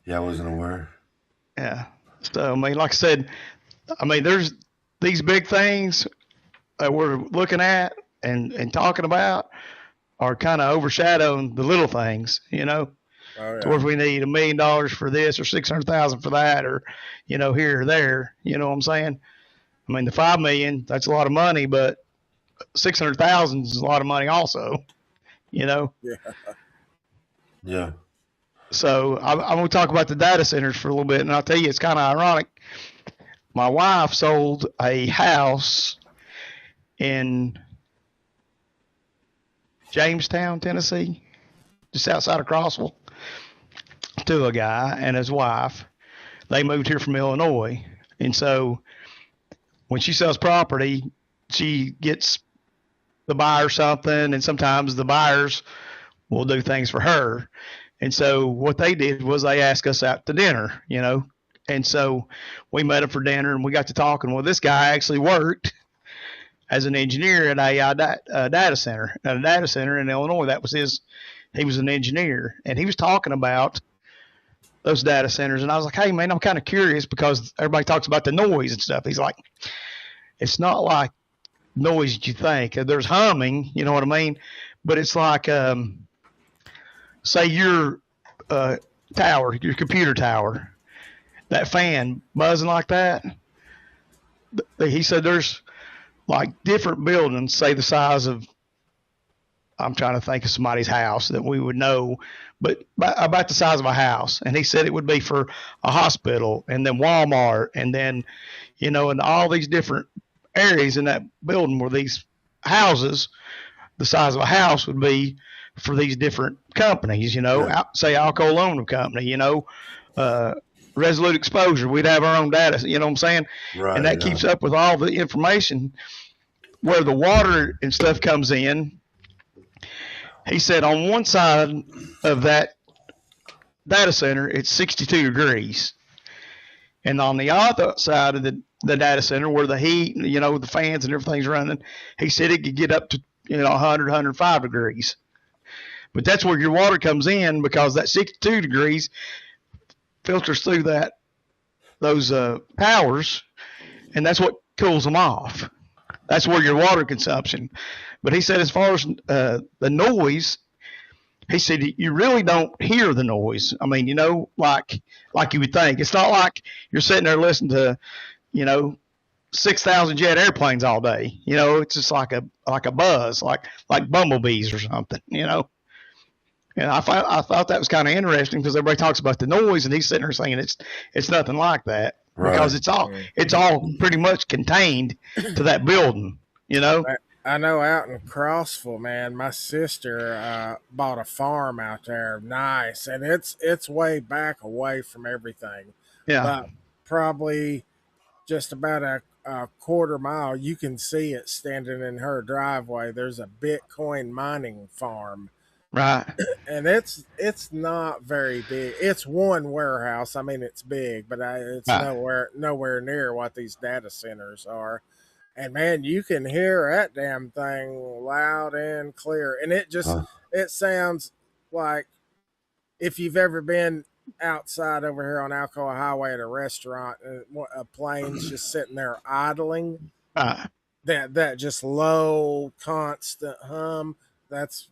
yeah, I wasn't aware.
Yeah. So I mean, like I said, I mean, there's these big things that we're looking at and talking about are kind of overshadowing the little things, you know. To where if we need $1 million for this or 600,000 for that, or you know, here or there, you know what I'm saying? I mean, the $5 million, that's a lot of money, but 600,000 is a lot of money also, you know.
Yeah.
So I'm going to talk about the data centers for a little bit, and I'll tell you, it's kind of ironic. My wife sold a house in Jamestown, Tennessee, just outside of Crossville, to a guy and his wife. They moved here from Illinois, and so when she sells property, she gets the buyer something, and sometimes the buyers will do things for her. And so what they did was they asked us out to dinner, you know. And so we met up for dinner, and we got to talking. Well, this guy actually worked as an engineer at a data center. At a data center in Illinois, that was his. He was an engineer, and he was talking about those data centers. And I was like, hey, man, I'm kind of curious because everybody talks about the noise and stuff. He's like, it's not like noise that you think. There's humming, you know what I mean? But it's like, say your tower, your computer tower, that fan buzzing like that. He said there's like different buildings, say the size of, I'm trying to think of somebody's house that we would know, but about the size of a house. And he said it would be for a hospital and then Walmart and then, you know, and all these different areas in that building where these houses, the size of a house would be for these different companies, you know, say Alcoa Aluminum Company, you know, Resolute Exposure, we'd have our own data, you know what I'm saying? Right, and that keeps up with all the information where the water and stuff comes in. He said on one side of that data center, it's 62 degrees. And on the other side of the data center where the heat, you know, the fans and everything's running, he said it could get up to, you know, 100, 105 degrees. But that's where your water comes in because that 62 degrees filters through those powers, and that's what cools them off. That's where your water consumption. But he said as far as the noise, he said you really don't hear the noise. I mean, you know, like you would think. It's not like you're sitting there listening to, you know, 6,000 jet airplanes all day. You know, it's just like a buzz, like bumblebees or something, you know. And I thought that was kind of interesting because everybody talks about the noise, and he's sitting there saying it's nothing like that because it's all pretty much contained to that building, you know.
I know out in Crossville, man, my sister bought a farm out there, nice, and it's way back away from everything.
Yeah,
but probably just about a quarter mile, you can see it standing in her driveway. There's a Bitcoin mining farm.
Right.
And it's not very big. It's one warehouse. I mean, it's big, but it's nowhere near what these data centers are. And man, you can hear that damn thing loud and clear. And it sounds like if you've ever been outside over here on Alcoa Highway at a restaurant, and a plane's just sitting there idling. That just low, constant hum. That's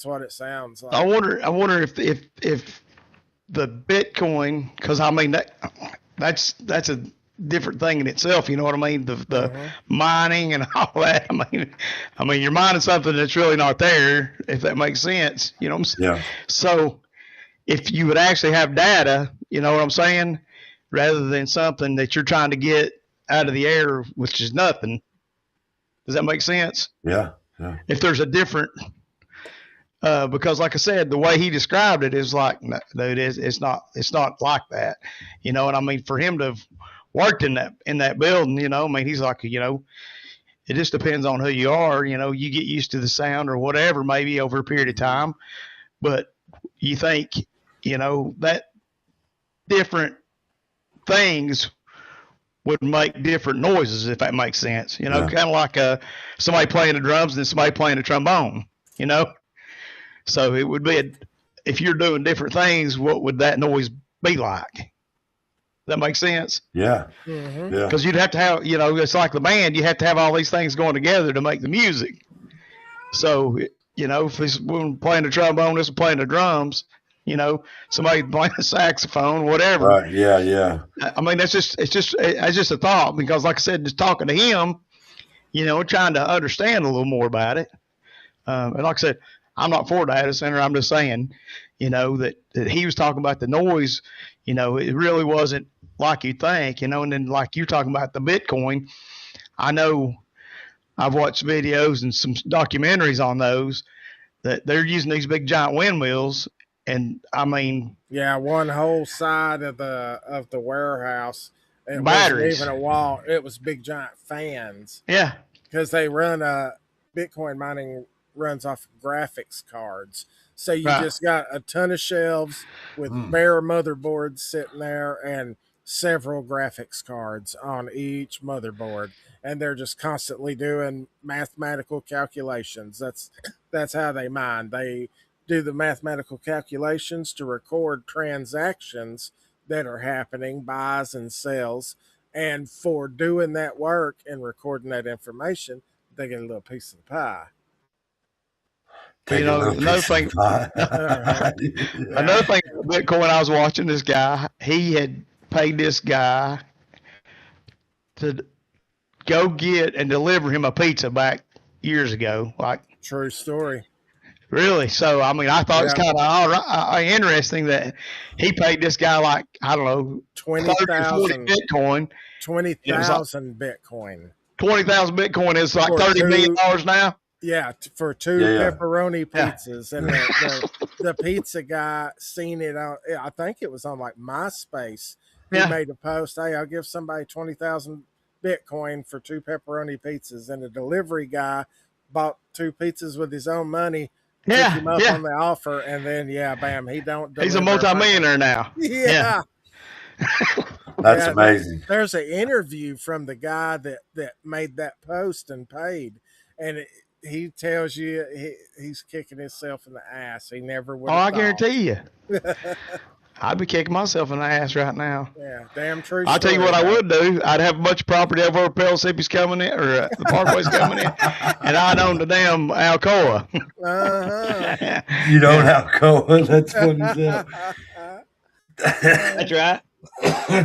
what it sounds like.
I wonder if the Bitcoin, because I mean that's a different thing in itself. You know what I mean? The mining and all that. I mean, you're mining something that's really not there, if that makes sense. You know what I'm saying?
Yeah.
So if you would actually have data, you know what I'm saying, rather than something that you're trying to get out of the air, which is nothing. Does that make sense?
Yeah. Yeah.
If there's a different, because like I said, the way he described it is like, no, dude, it's not like that, you know. And I mean, for him to have worked in that building, you know, I mean, he's like, you know, it just depends on who you are, you know. You get used to the sound or whatever, maybe over a period of time, but you think, you know, that different things would make different noises, if that makes sense, you know. Kind of like somebody playing the drums and somebody playing the trombone, you know. So it would be if you're doing different things, what would that noise be like? That makes sense?
Yeah.
Yeah.
Because you'd have to have, you know, it's like the band, you have to have all these things going together to make the music. So, you know, if it's playing the trombone, this is playing the drums, you know, somebody playing the saxophone, whatever.
Right. Yeah. Yeah.
I mean, it's just a thought, because like I said, just talking to him, you know, trying to understand a little more about it. And like I said, I'm not for data center. I'm just saying, you know, that he was talking about the noise, you know, it really wasn't like you think, you know. And then like you're talking about the Bitcoin, I know I've watched videos and some documentaries on those, that they're using these big giant windmills. And I mean,
yeah, one whole side of the warehouse, it
batteries.
wasn't even a wall. It was big giant fans.
Yeah.
Because they run Bitcoin mining runs off graphics cards. So you just got a ton of shelves with bare motherboards sitting there and several graphics cards on each motherboard. And they're just constantly doing mathematical calculations. That's how they mine. They do the mathematical calculations to record transactions that are happening, buys and sells. And for doing that work and recording that information, they get a little piece of the pie.
You know, another thing with Bitcoin, I was watching this guy. He had paid this guy to go get and deliver him a pizza back years ago. Like,
true story.
Really? So, I mean, I thought it's kind of interesting that he paid this guy, like, I don't know,
20,000
Bitcoin.
20,000 Bitcoin.
20,000 Bitcoin is like $30 million now.
Yeah, for two pepperoni pizzas. And the pizza guy seen it on, I think it was on like MySpace. He made a post, hey, I'll give somebody 20,000 Bitcoin for two pepperoni pizzas. And the delivery guy bought two pizzas with his own money, took him up on the offer, and then, bam, he don't deliver.
He's a multimillionaire now.
Yeah.
That's amazing.
There's an interview from the guy that made that post and paid. And he tells you he's kicking himself in the ass. He never would.
I guarantee you. I'd be kicking myself in the ass right now.
Yeah, damn true.
I'll tell you what I would do. I'd have a bunch of property over where Pellissippi's coming in, or the Parkway's coming in, and I'd own the damn Alcoa.
You don't Alcoa. That's funny stuff.
That's right.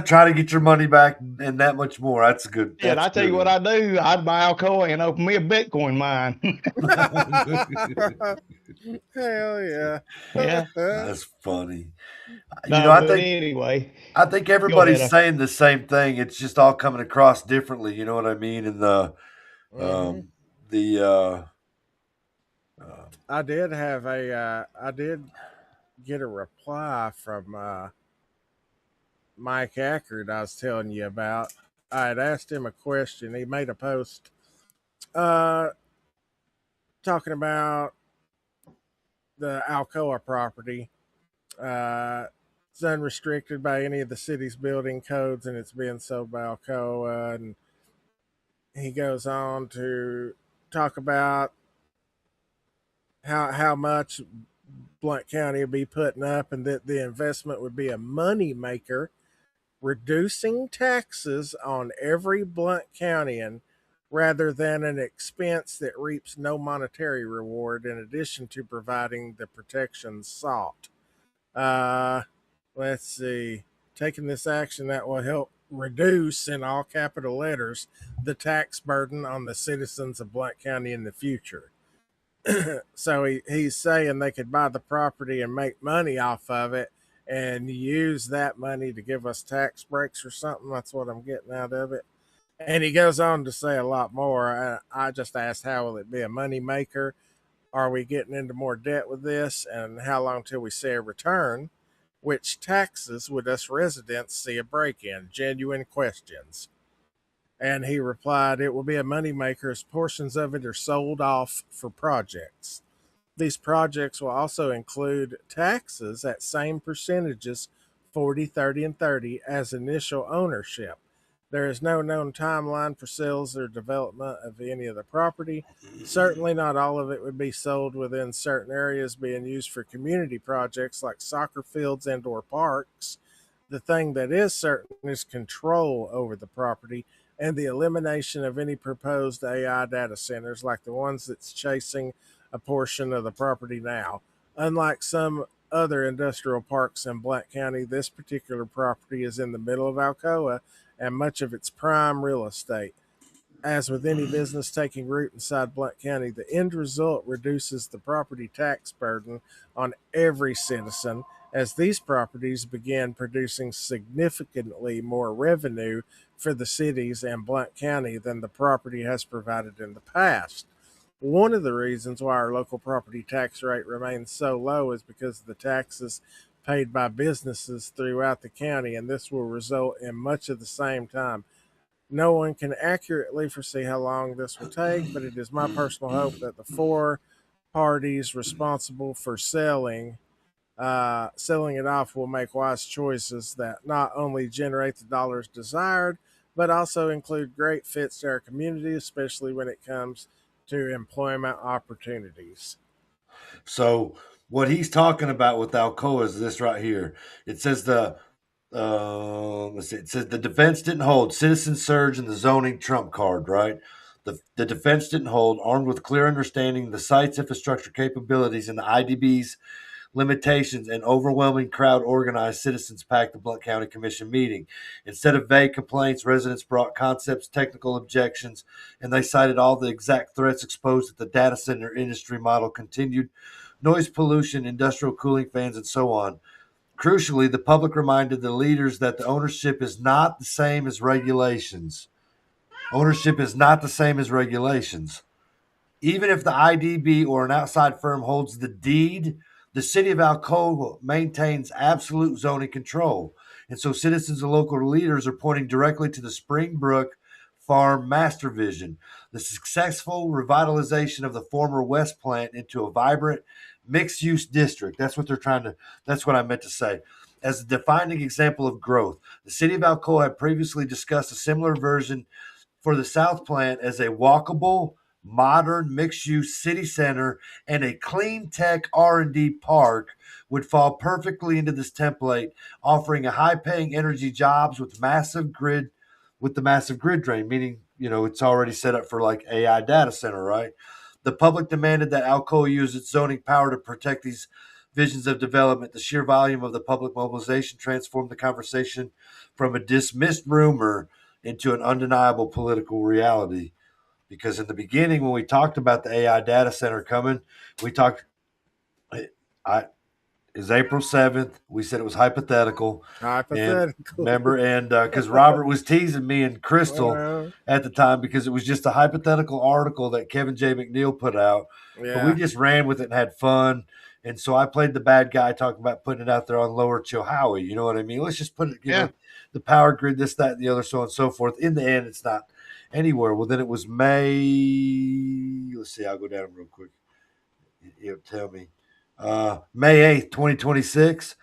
Try to get your money back and that much more. That's good.
And I tell you what I do. I'd buy Alcoa and open me a Bitcoin mine.
Hell yeah.
Yeah.
That's funny.
No, I
think everybody's saying the same thing. It's just all coming across differently. You know what I mean? And
I did have I did get a reply from Mike Ackard I was telling you about. I had asked him a question. He made a post talking about the Alcoa property. It's unrestricted by any of the city's building codes, and it's being sold by Alcoa. And he goes on to talk about how much Blount County would be putting up, and that the investment would be a money maker, reducing taxes on every Blount Countyan rather than an expense that reaps no monetary reward in addition to providing the protections sought. Uh, let's see. Taking this action that will help reduce, in all capital letters, the tax burden on the citizens of Blount County in the future. So he's saying they could buy the property and make money off of it and use that money to give us tax breaks or something. That's what I'm getting out of it. And he goes on to say a lot more. I just asked, how will it be a money maker? Are we getting into more debt with this? And how long till we see a return? Which taxes would us residents see a break in? Genuine questions. And he replied, it will be a moneymaker as portions of it are sold off for projects. These projects will also include taxes at same percentages, 40, 30, and 30, as initial ownership. There is no known timeline for sales or development of any of the property. Certainly not all of it would be sold within certain areas being used for community projects like soccer fields and or parks. The thing that is certain is control over the property and the elimination of any proposed AI data centers like the ones that's chasing a portion of the property now. Unlike some other industrial parks in Blount County, this particular property is in the middle of Alcoa and much of its prime real estate. As with any business taking root inside Blount County, the end result reduces the property tax burden on every citizen as these properties begin producing significantly more revenue for the cities and Blount County than the property has provided in the past. One of the reasons why our local property tax rate remains so low is because of the taxes paid by businesses throughout the county, and this will result in much of the same time. No one can accurately foresee how long this will take, but it is my personal hope that the four parties responsible for selling it off will make wise choices that not only generate the dollars desired, but also include great fits to our community, especially when it comes to employment opportunities.
So what he's talking about with Alcoa is this right here. It says let's see. It says the defense didn't hold. Citizen surge and the zoning trump card, right? The defense didn't hold. Armed with clear understanding the site's infrastructure capabilities and the IDB's limitations, and overwhelming crowd organized citizens packed the Blount County Commission meeting. Instead of vague complaints, residents brought concepts, technical objections, and they cited all the exact threats exposed that the data center industry model continued, noise pollution, industrial cooling fans, and so on. Crucially, the public reminded the leaders that the ownership is not the same as regulations. Ownership is not the same as regulations. Even if the IDB or an outside firm holds the deed, the city of Alcoa maintains absolute zoning control. And so citizens and local leaders are pointing directly to the Springbrook Farm Master Vision, the successful revitalization of the former West Plant into a vibrant mixed-use district. That's what I meant to say. As a defining example of growth, the city of Alcoa had previously discussed a similar version for the South Plant as a walkable, modern mixed-use city center and a clean tech R&D park would fall perfectly into this template, offering a high-paying energy jobs with the massive grid drain, meaning, it's already set up for like AI data center, right? The public demanded that Alcoa use its zoning power to protect these visions of development. The sheer volume of the public mobilization transformed the conversation from a dismissed rumor into an undeniable political reality. Because in the beginning, when we talked about the AI data center coming, it was April 7th. We said it was hypothetical. And remember, and because Robert was teasing me and Crystal at the time because it was just a hypothetical article that Kevin J. McNeil put out. Yeah. But we just ran with it and had fun. And so I played the bad guy talking about putting it out there on Lower Chilhowie. You know what I mean? Let's just put it, the power grid, this, that, and the other, so on and so forth. In the end, it's not anywhere. Well, then it was May. Let's see. I'll go down real quick. It'll tell me. May 8th, 2026,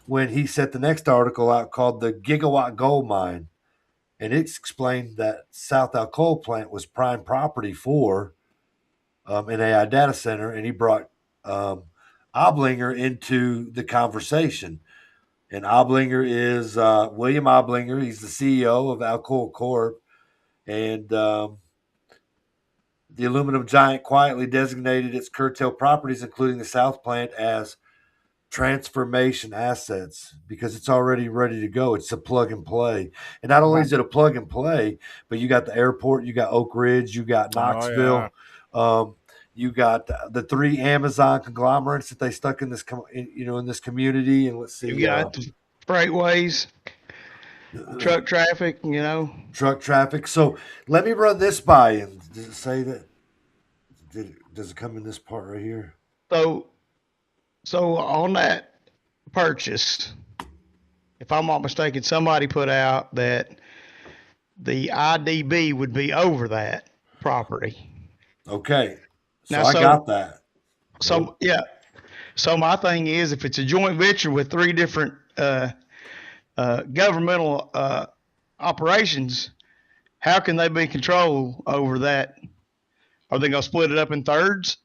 when he set the next article out called The Gigawatt Gold Mine. And it explained that South Alcoa plant was prime property for an AI data center. And he brought Oblinger into the conversation. And Oblinger is William Oblinger. He's the CEO of Alcoa Corp. And the aluminum giant quietly designated its curtailed properties, including the South Plant, as transformation assets because it's already ready to go. It's a plug and play. And not only is it a plug and play, but you got the airport, you got Oak Ridge, you got Knoxville. You got the 3 Amazon conglomerates that they stuck in this, in this community. And let's see,
you got the freightways, truck traffic,
truck traffic. So let me run this by you. Does it say that? Does it come in this part right here?
So on that purchase, if I'm not mistaken, somebody put out that the IDB would be over that property.
Okay. So I got that.
So, yeah. So my thing is, if it's a joint venture with 3 different governmental operations, how can they be in control over that? Are they going to split it up in thirds?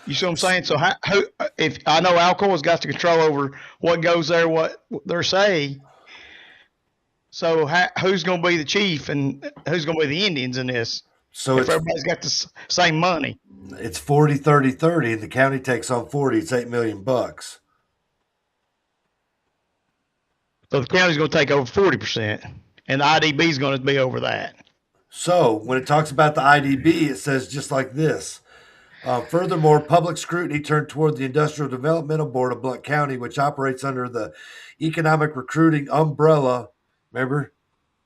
You see what I'm saying? So if I know Alcoa's got the control over what goes there, what they're saying. So who's going to be the chief and who's going to be the Indians in this? So if everybody's got the same money,
it's 40-30-30, and the county takes on 40. It's $8 million.
So the county's going to take over 40%, and the IDB is going to be over that.
So when it talks about the IDB, it says just like this. Furthermore, public scrutiny turned toward the Industrial Developmental Board of Blount County, which operates under the economic recruiting umbrella. Remember?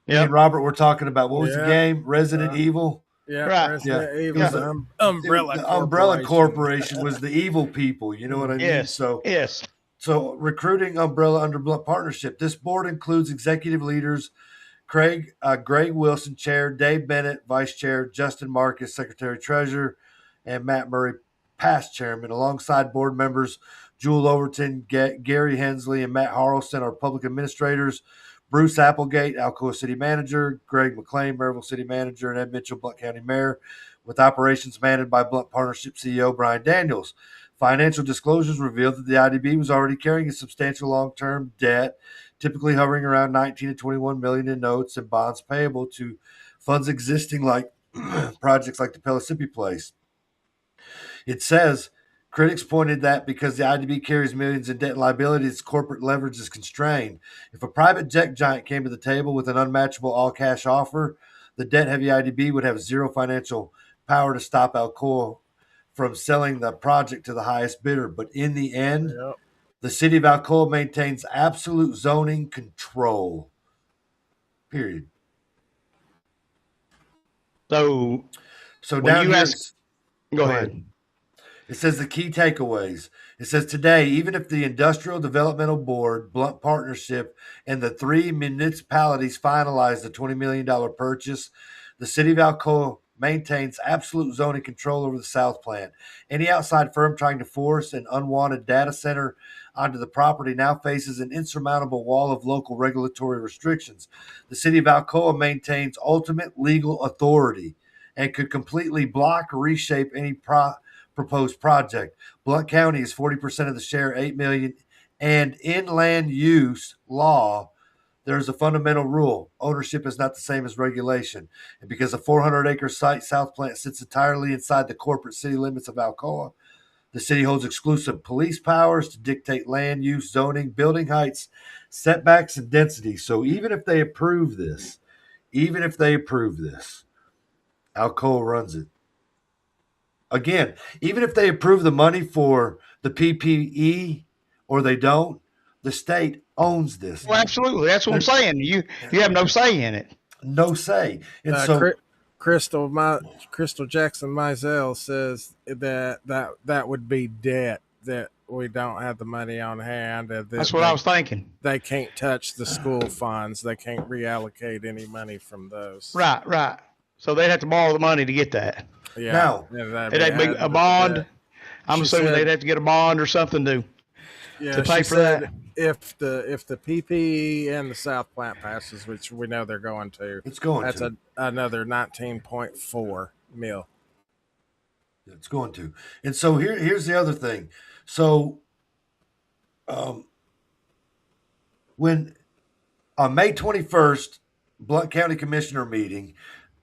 Yeah.
Me and Robert were talking about what was the game? Resident Evil.
Yeah,
right.
Resident Evil. Umbrella.
The Umbrella Corporation was the evil people. You know what I mean?
Yes.
So
yes.
So recruiting umbrella under Blount Partnership. This board includes executive leaders: Greg Wilson, Chair; Dave Bennett, Vice Chair; Justin Marcus, Secretary Treasurer; and Matt Murray, past Chairman, alongside board members Jewel Overton, Gary Hensley, and Matt Harrelson are public administrators. Bruce Applegate, Alcoa City Manager; Greg McLean, Maryville City Manager; and Ed Mitchell, Blount County Mayor, with operations managed by Blount Partnership CEO Brian Daniels. Financial disclosures revealed that the IDB was already carrying a substantial long-term debt, typically hovering around $19 to $21 million in notes and bonds payable to funds existing like projects like the Pellissippi Place. It says, critics pointed that because the IDB carries millions in debt and liabilities, its corporate leverage is constrained. If a private tech giant came to the table with an unmatchable all-cash offer, the debt-heavy IDB would have zero financial power to stop Alcoa from selling the project to the highest bidder. But in the end, the city of Alcoa maintains absolute zoning control. Period.
So
down here,
go ahead.
It says the key takeaways. It says today, even if the Industrial Developmental Board, Blount Partnership, and the 3 municipalities finalize the $20 million purchase, the city of Alcoa maintains absolute zoning control over the South Plant. Any outside firm trying to force an unwanted data center onto the property now faces an insurmountable wall of local regulatory restrictions. The city of Alcoa maintains ultimate legal authority and could completely block or reshape any proposed project. Blount County is 40% of the share, $8 million, and in land use law, there's a fundamental rule: ownership is not the same as regulation. And because a 400-acre site, South Plant, sits entirely inside the corporate city limits of Alcoa, the city holds exclusive police powers to dictate land use, zoning, building heights, setbacks, and density. So even if they approve this, Alcoa runs it. Again, even if they approve the money for the PPE or they don't, the state owns this.
Well, absolutely. That's what I'm saying. You have no say in it.
No say. And so
Crystal Jackson Mizell says that would be debt, that we don't have the money on hand.
That's what I was thinking.
They can't touch the school funds. They can't reallocate any money from those.
Right. So they'd have to borrow the money to get that.
Yeah.
Now,
it'd be a bond. I'm assuming they'd have to get a bond or something to pay for that.
If the PPE and the South Plant passes, which we know they're going to,
it's going
that's
to.
another 19.4 mil.
It's going to. And so here's the other thing. So when on May 21st, Blount County Commissioner meeting,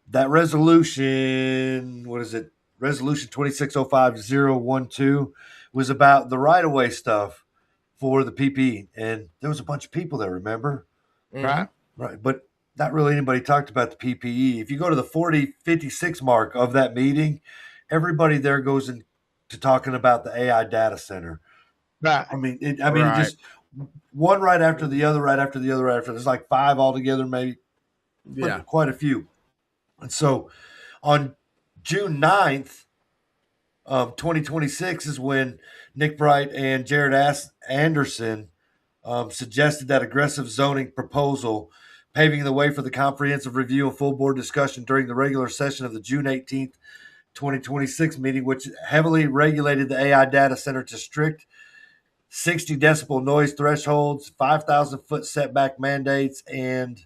that resolution, what is it? Resolution 2605012 was about the right-of-way stuff for the PPE. And there was a bunch of people there, remember?
Right.
Right. But not really anybody talked about the PPE. If you go to the 4056 mark of that meeting, everybody there goes into talking about the AI data center.
Right.
I mean, just one right after the other, right after the other, right after. There's like 5 altogether, maybe.
Yeah.
Quite a few. And so on June 9th, 2026 is when Nick Bright and Jared Anderson suggested that aggressive zoning proposal, paving the way for the comprehensive review and full board discussion during the regular session of the June 18th, 2026 meeting, which heavily regulated the AI data center to strict 60 decibel noise thresholds, 5,000 foot setback mandates, and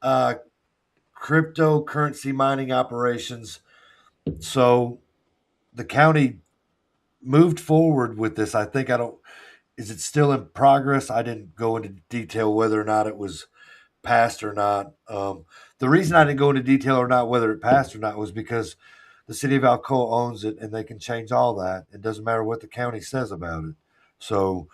cryptocurrency mining operations. So the county moved forward with this. Is it still in progress? I didn't go into detail whether or not it was passed or not. The reason I didn't go into detail or not whether it passed or not was because the city of Alcoa owns it and they can change all that. It doesn't matter what the county says about it. So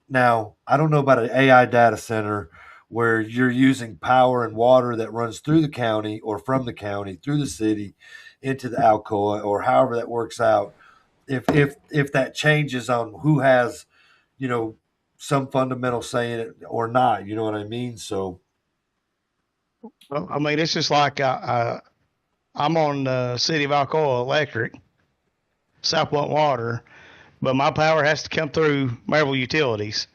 now I don't know about an AI data center where you're using power and water that runs through the county or from the county through the city into the Alcoa, or however that works out. If that changes on who has, some fundamental say in it or not, you know what I mean? So,
well, I mean, it's just like I'm on the City of Alcoa Electric, South Blount Water, but my power has to come through Maryville Utilities.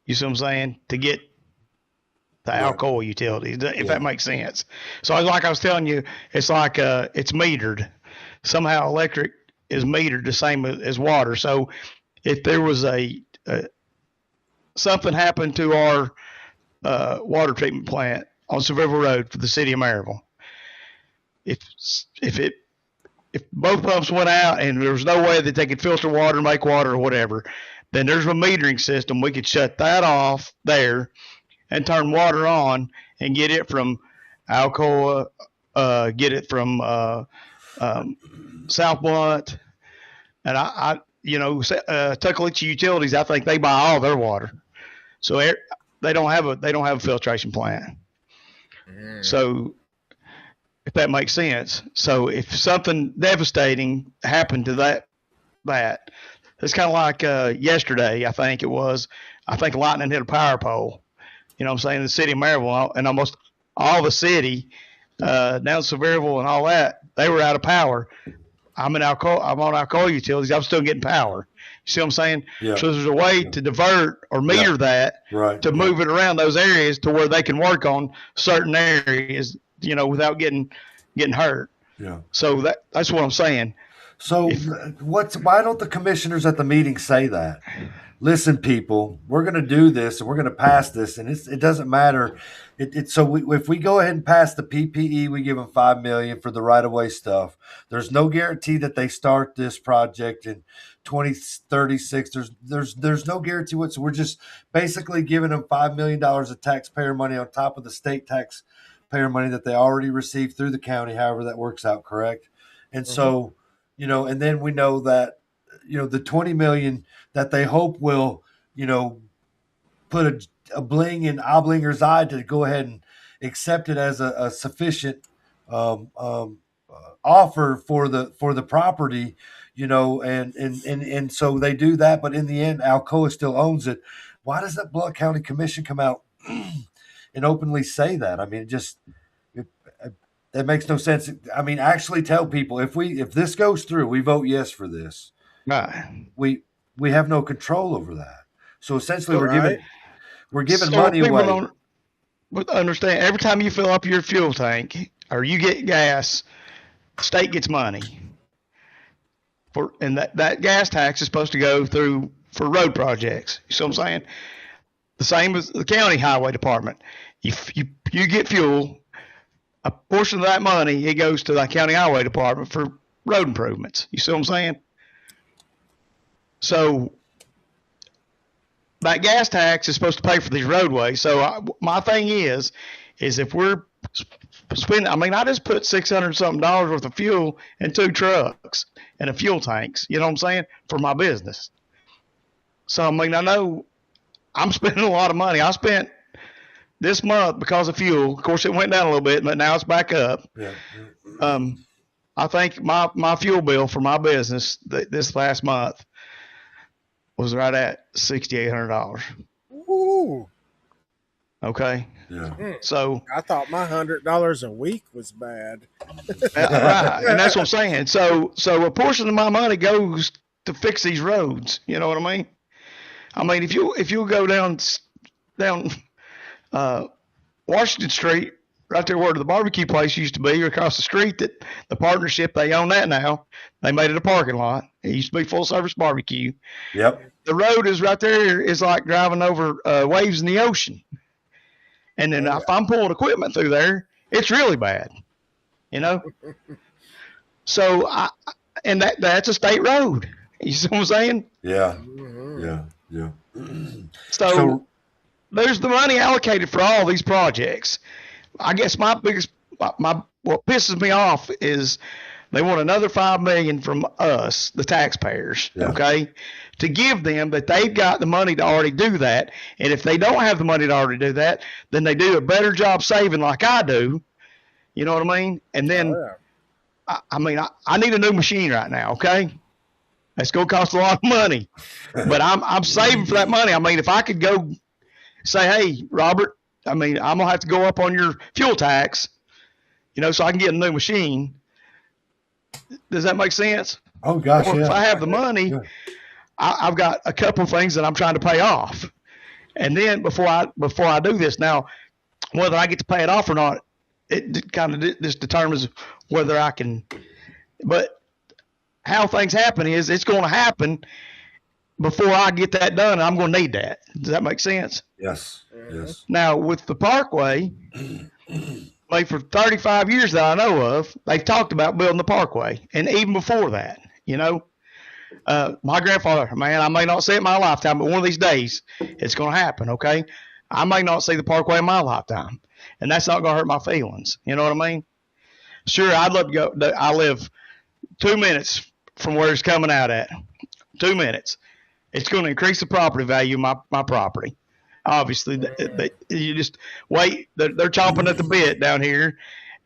You see what I'm saying? To get the Alcoa utilities, if that makes sense. So like I was telling you, it's like it's metered. Somehow electric is metered the same as water. So if there was something happened to our water treatment plant on Seville Road for the city of Maryville, if both pumps went out and there was no way that they could filter water, make water, or whatever, then there's a metering system. We could shut that off there and turn water on and get it from Alcoa, get it from South Blount, and Tuckaliccia Utilities. I think they buy all their water, so they don't have a filtration plant. So if that makes sense. So if something devastating happened to that, it's kind of like yesterday. I think lightning hit a power pole. You know what I'm saying? The city of Maryville and almost all the city, down Sevierville and all that, they were out of power. I'm on Alcoa Utilities. I'm still getting power. You see what I'm saying?
Yeah.
So there's a way to divert or meter that to move it around those areas to where they can work on certain areas, without getting hurt.
Yeah.
So that's what I'm saying.
So why don't the commissioners at the meeting say that? Listen, people, we're going to do this and we're going to pass this, and it doesn't matter. If we go ahead and pass the PPE, we give them $5 million for the right-of-way stuff. There's no guarantee that they start this project in 2036. There's no guarantee whatsoever. We're just basically giving them $5 million of taxpayer money on top of the state taxpayer money that they already received through the county, however that works out, correct? And so, and then we know that, the $20 million that they hope will, put a bling in Oblinger's eye to go ahead and accept it as a sufficient offer for the property, and so they do that. But in the end, Alcoa still owns it. Why does that Blount County Commission come out and openly say that? I mean, that makes no sense. I mean, actually tell people if this goes through, we vote yes for this.
Right.
We have no control over that. So essentially, we're giving money
people
away.
Don't understand. Every time you fill up your fuel tank or you get gas, the state gets money. And that gas tax is supposed to go through for road projects. You see what I'm saying? The same as the county highway department. If you get fuel, a portion of that money, it goes to the county highway department for road improvements. You see what I'm saying? So that gas tax is supposed to pay for these roadways. So my thing is if we're spending, I just put $600 something worth of fuel in 2 trucks and a fuel tanks, you know what I'm saying, for my business. So, I know I'm spending a lot of money. I spent this month because of fuel. Of course, it went down a little bit, but now it's back up.
Yeah.
I think my fuel bill for my business this last month was right at $6,800.
Ooh.
Okay.
Yeah.
So
I thought my $100 a week was bad.
Right, and that's what I'm saying. So a portion of my money goes to fix these roads. You know what I mean? If you go down Washington Street, right there where the barbecue place used to be, or across the street, that the partnership, they own that now. They made it a parking lot. It used to be full service barbecue.
Yep.
The road is right there is like driving over waves in the ocean. And then if I'm pulling equipment through there, it's really bad, you know? So that's a state road. You see what I'm saying?
Yeah. Yeah.
So there's the money allocated for all these projects. I guess what pisses me off is they want another $5 million from us, the taxpayers, okay, to give them that they've got the money to already do that. And if they don't have the money to already do that, then they do a better job saving like I do. You know what I mean? And then, I need a new machine right now, okay? It's going to cost a lot of money. But I'm saving for that money. If I could go say, hey, Robert, I'm going to have to go up on your fuel tax, so I can get a new machine. Does that make sense?
Oh, gosh,
If I have the money, I've got a couple of things that I'm trying to pay off. And then before I do this, now, whether I get to pay it off or not, it kind of just determines whether I can. But how things happen is it's going to happen before I get that done. And I'm going to need that. Does that make sense?
Yes.
Now, with the Parkway, for 35 years that I know of, they've talked about building the Parkway. And even before that, my grandfather, I may not see it in my lifetime, but one of these days it's going to happen, okay? I may not see the Parkway in my lifetime, and that's not going to hurt my feelings. You know what I mean? Sure, I'd love to go. I live 2 minutes from where it's coming out at. 2 minutes. It's going to increase the property value of my property. Obviously, you just wait. They're chomping at the bit down here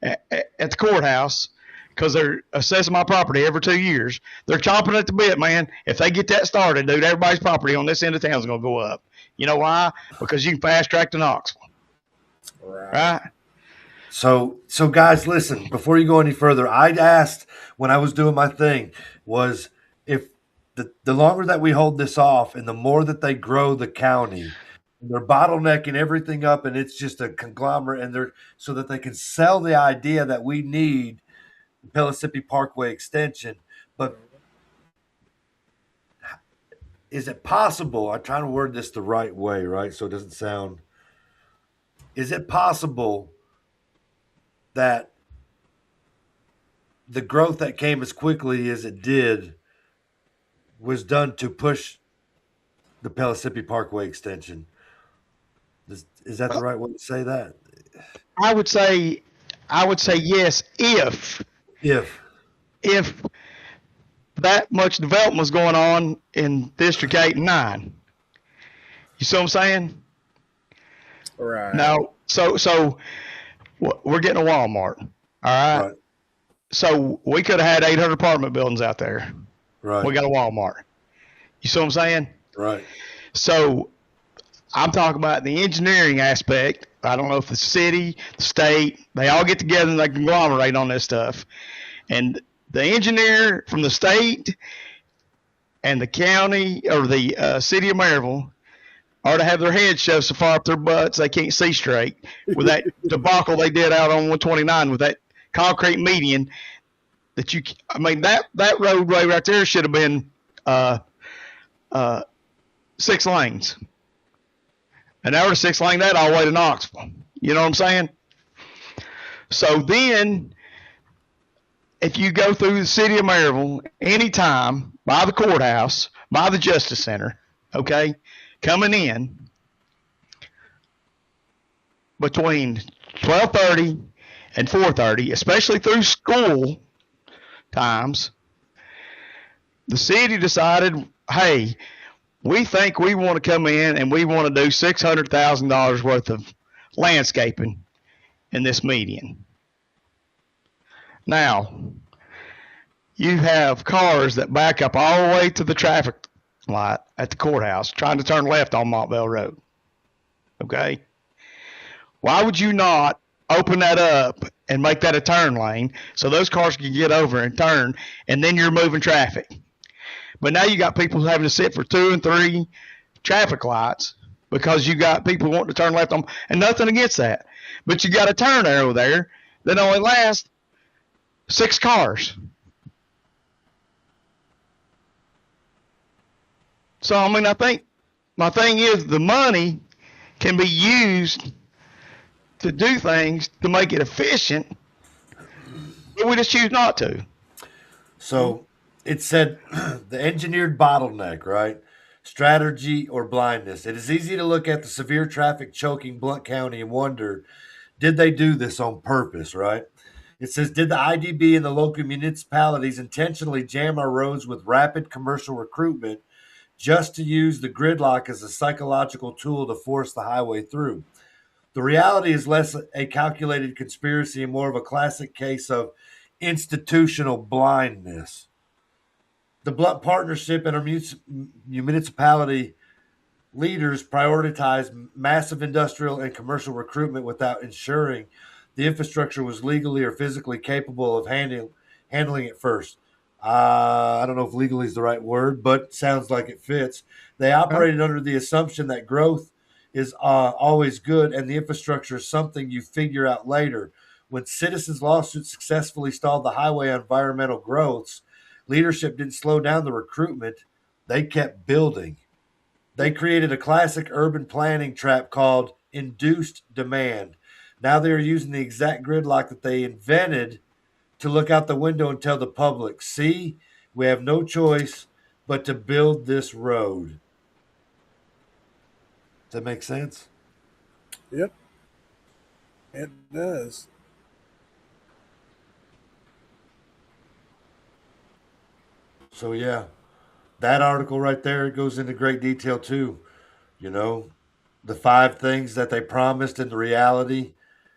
at the courthouse because they're assessing my property every 2 years. They're chomping at the bit, man. If they get that started, dude, everybody's property on this end of town is going to go up. You know why? Because you can fast track to Knoxville. Right?
So guys, listen, before you go any further, I asked when I was doing my thing was if the longer that we hold this off and the more that they grow the county, they're bottlenecking everything up and it's just a conglomerate, and so that they can sell the idea that we need the Pellissippi Parkway extension. But is it possible? I'm trying to word this the right way, right? So it doesn't sound. Is it possible that the growth that came as quickly as it did was done to push the Pellissippi Parkway extension? Is that the right way to say that?
I would say yes if that much development was going on in District 8 and 9. You see what I'm saying?
Right.
Now, so we're getting a Walmart, all right? So we could have had 800 apartment buildings out there.
Right.
We got a Walmart. You see what I'm saying?
Right.
So I'm talking about the engineering aspect. I don't know if the city, the state, they all get together and they conglomerate on this stuff. And the engineer from the state and the county or the city of Maryville are to have their heads shoved so far up their butts they can't see straight with that debacle they did out on 129 with that concrete median that roadway right there should have been 6 lanes. And now we're 6 lane that all the way to Knoxville. You know what I'm saying? So then if you go through the city of Maryville anytime by the courthouse, by the Justice Center, okay, coming in between 12:30 and 4:30, especially through school times, the city decided, hey, we think we want to come in and we want to do $600,000 worth of landscaping in this median. Now, you have cars that back up all the way to the traffic light at the courthouse trying to turn left on Montvale Road. Okay? Why would you not open that up and make that a turn lane so those cars can get over and turn, and then you're moving traffic? But now you got people having to sit for 2 and 3 traffic lights because you got people wanting to turn left on, and nothing against that. But you got a turn arrow there that only lasts 6 cars. So, I mean, I think my thing is the money can be used to do things to make it efficient, but we just choose not to.
So it said the engineered bottleneck, right? Strategy or blindness. It is easy to look at the severe traffic choking Blount County and wonder, did they do this on purpose, right? It says, did the IDB and the local municipalities intentionally jam our roads with rapid commercial recruitment just to use the gridlock as a psychological tool to force the highway through? The reality is less a calculated conspiracy and more of a classic case of institutional blindness. The Blount Partnership and our municipality leaders prioritize massive industrial and commercial recruitment without ensuring the infrastructure was legally or physically capable of handling it first. I don't know if legally is the right word, but sounds like it fits. They operated under the assumption that growth is always good and the infrastructure is something you figure out later. When citizens' lawsuits successfully stalled the highway on environmental growths, leadership didn't slow down the recruitment. They kept building. They created a classic urban planning trap called induced demand. Now they're using the exact gridlock that they invented to look out the window and tell the public, see, we have no choice but to build this road. Does that make sense?
Yep. It does.
So, yeah, that article right there goes into great detail, too. You know, the 5 things that they promised and the reality,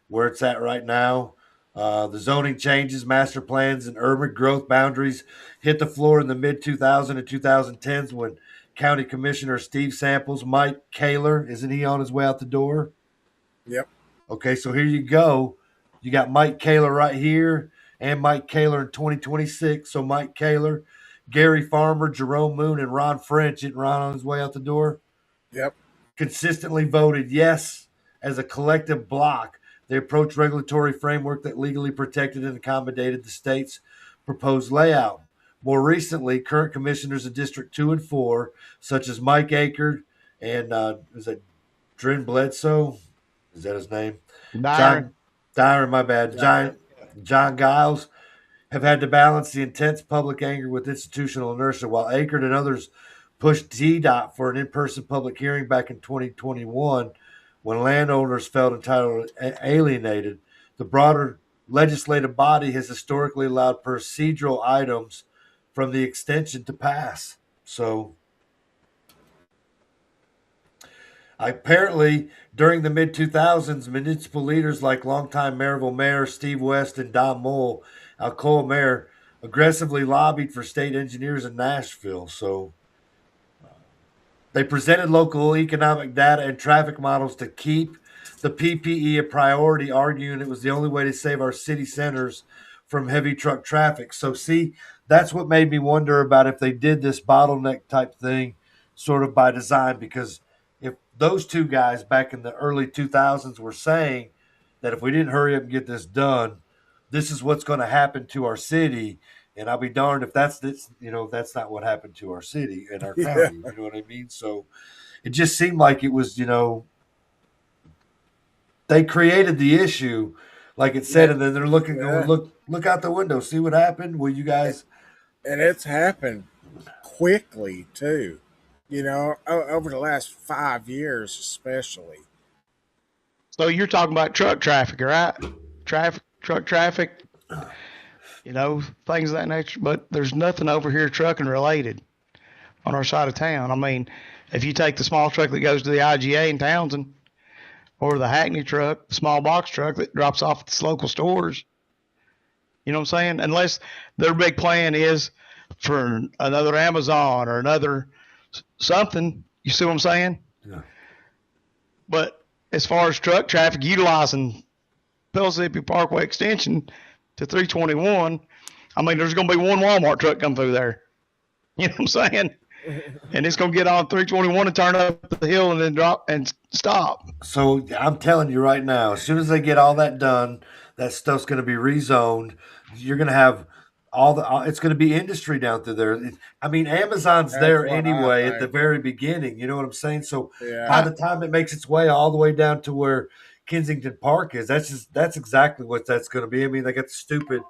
where it's at right now. The zoning changes, master plans, and urban growth boundaries hit the floor in the mid-2000s and 2010s when County Commissioner Steve Samples, Mike Kaler, isn't he on his way out the door?
Yep.
Okay, so here you go. You got Mike Kaler right here and Mike Kaler in 2026. So Mike Kaler, Gary Farmer, Jerome Moon, and Ron French. Isn't Ron on his way out the door?
Yep.
Consistently voted yes as a collective block. They approached regulatory framework that legally protected and accommodated the state's proposed layout. More recently, current commissioners of District 2 and 4, such as Mike Akerd and is that Drin Bledsoe? Is that his name? Dyron, my bad. John Giles have had to balance the intense public anger with institutional inertia, while Akerd and others pushed TDOT for an in-person public hearing back in 2021 when landowners felt entitled and alienated. The broader legislative body has historically allowed procedural items from the extension to pass. So apparently, during the mid-2000s, municipal leaders like longtime Maryville Mayor Steve West and Don Mole, Alcoa Mayor, aggressively lobbied for state engineers in Nashville. So they presented local economic data and traffic models to keep the PPE a priority, arguing it was the only way to save our city centers from heavy truck traffic. So, see, that's what made me wonder about if they did this bottleneck type thing sort of by design, because if those two guys back in the early 2000s were saying that if we didn't hurry up and get this done, this is what's going to happen to our city. And I'll be darned if that's not what happened to our city and our county. You know what I mean? So it just seemed like it was, they created the issue, like it said, and then they're looking, going, look out the window, see what happened. Will you guys?
And it's happened quickly too. Over the last 5 years, especially.
So you're talking about truck traffic, right? Truck traffic, things of that nature. But there's nothing over here trucking related on our side of town. I mean, if you take the small truck that goes to the IGA in Townsend, or the Hackney truck, the small box truck that drops off at the local stores, you know what I'm saying? Unless their big plan is for another Amazon or another something, you see what I'm saying?
Yeah.
But as far as truck traffic utilizing Mississippi Parkway Extension to 321, I mean, there's going to be one Walmart truck come through there. You know what I'm saying? And it's going to get on 321 and turn up the hill and then drop and stop.
So I'm telling you right now, as soon as they get all that done, that stuff's going to be rezoned. You're going to have it's going to be industry down through there. I mean, Amazon's there anyway at the very beginning. You know what I'm saying? So by the time it makes its way all the way down to where Kensington Park is, that's exactly what that's going to be. I mean, they got the stupid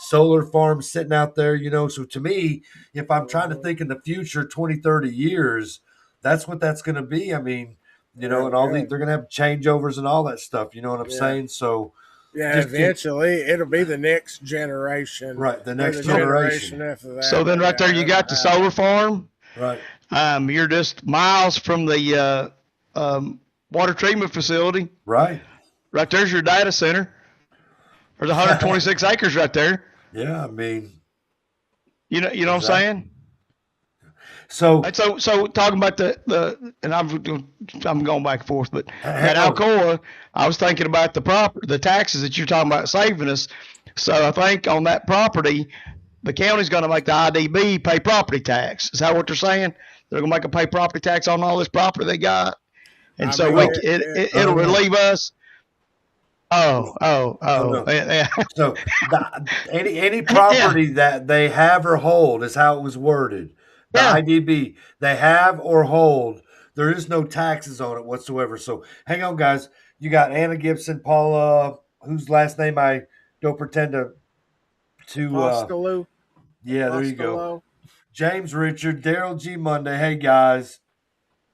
solar farm sitting out there, So to me, if I'm trying to think in the future, 20, 30 years, that's what that's going to be. I mean, and they're going to have changeovers and all that stuff. You know what I'm saying? So
eventually it'll be the next generation.
Right, the next generation
after that.
So then right there you got the solar farm.
Right.
You're just miles from the water treatment facility.
Right.
Right there's your data center. There's 126 acres right there.
Yeah, I mean,
you know what I'm saying?
So
talking about the and I'm going back and forth, but at Alcoa, I was thinking about the taxes that you're talking about saving us. So I think on that property, the county's going to make the IDB pay property tax. Is that what they're saying? They're going to make a pay property tax on all this property they got, and it'll relieve us. Oh. Yeah.
So any property that they have or hold is how it was worded. The IDB they have or hold, there is no taxes on it whatsoever. So hang on, guys. You got Anna Gibson, Paula, whose last name I don't pretend to.
Costello.
Yeah, there you go. James Richard, Daryl G. Monday. Hey guys,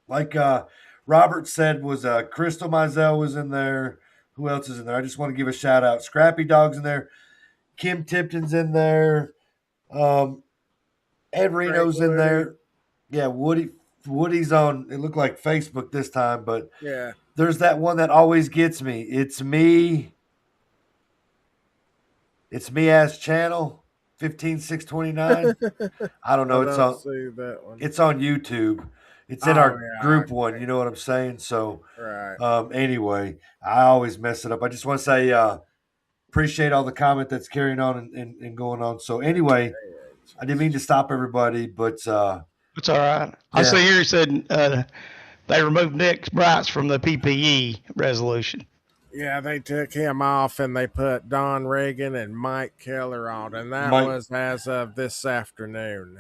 like Robert said, was Crystal Mizell was in there. Who else is in there? I just want to give a shout out. Scrappy Dog's in there. Kim Tipton's in there. Ed Reno's in there. Yeah, Woody's on. It looked like Facebook this time, but there's that one that always gets me. It's me ass channel 15629. I don't know. It's on YouTube. It's in our group one. You know what I'm saying? So anyway, I always mess it up. I just want to say appreciate all the comment that's carrying on and going on. So anyway, I didn't mean to stop everybody, but it's all
right. I see here he said they removed Nick Brights from the PPE resolution.
Yeah, they took him off and they put Don Reagan and Mike Keller on, and that was as of this afternoon.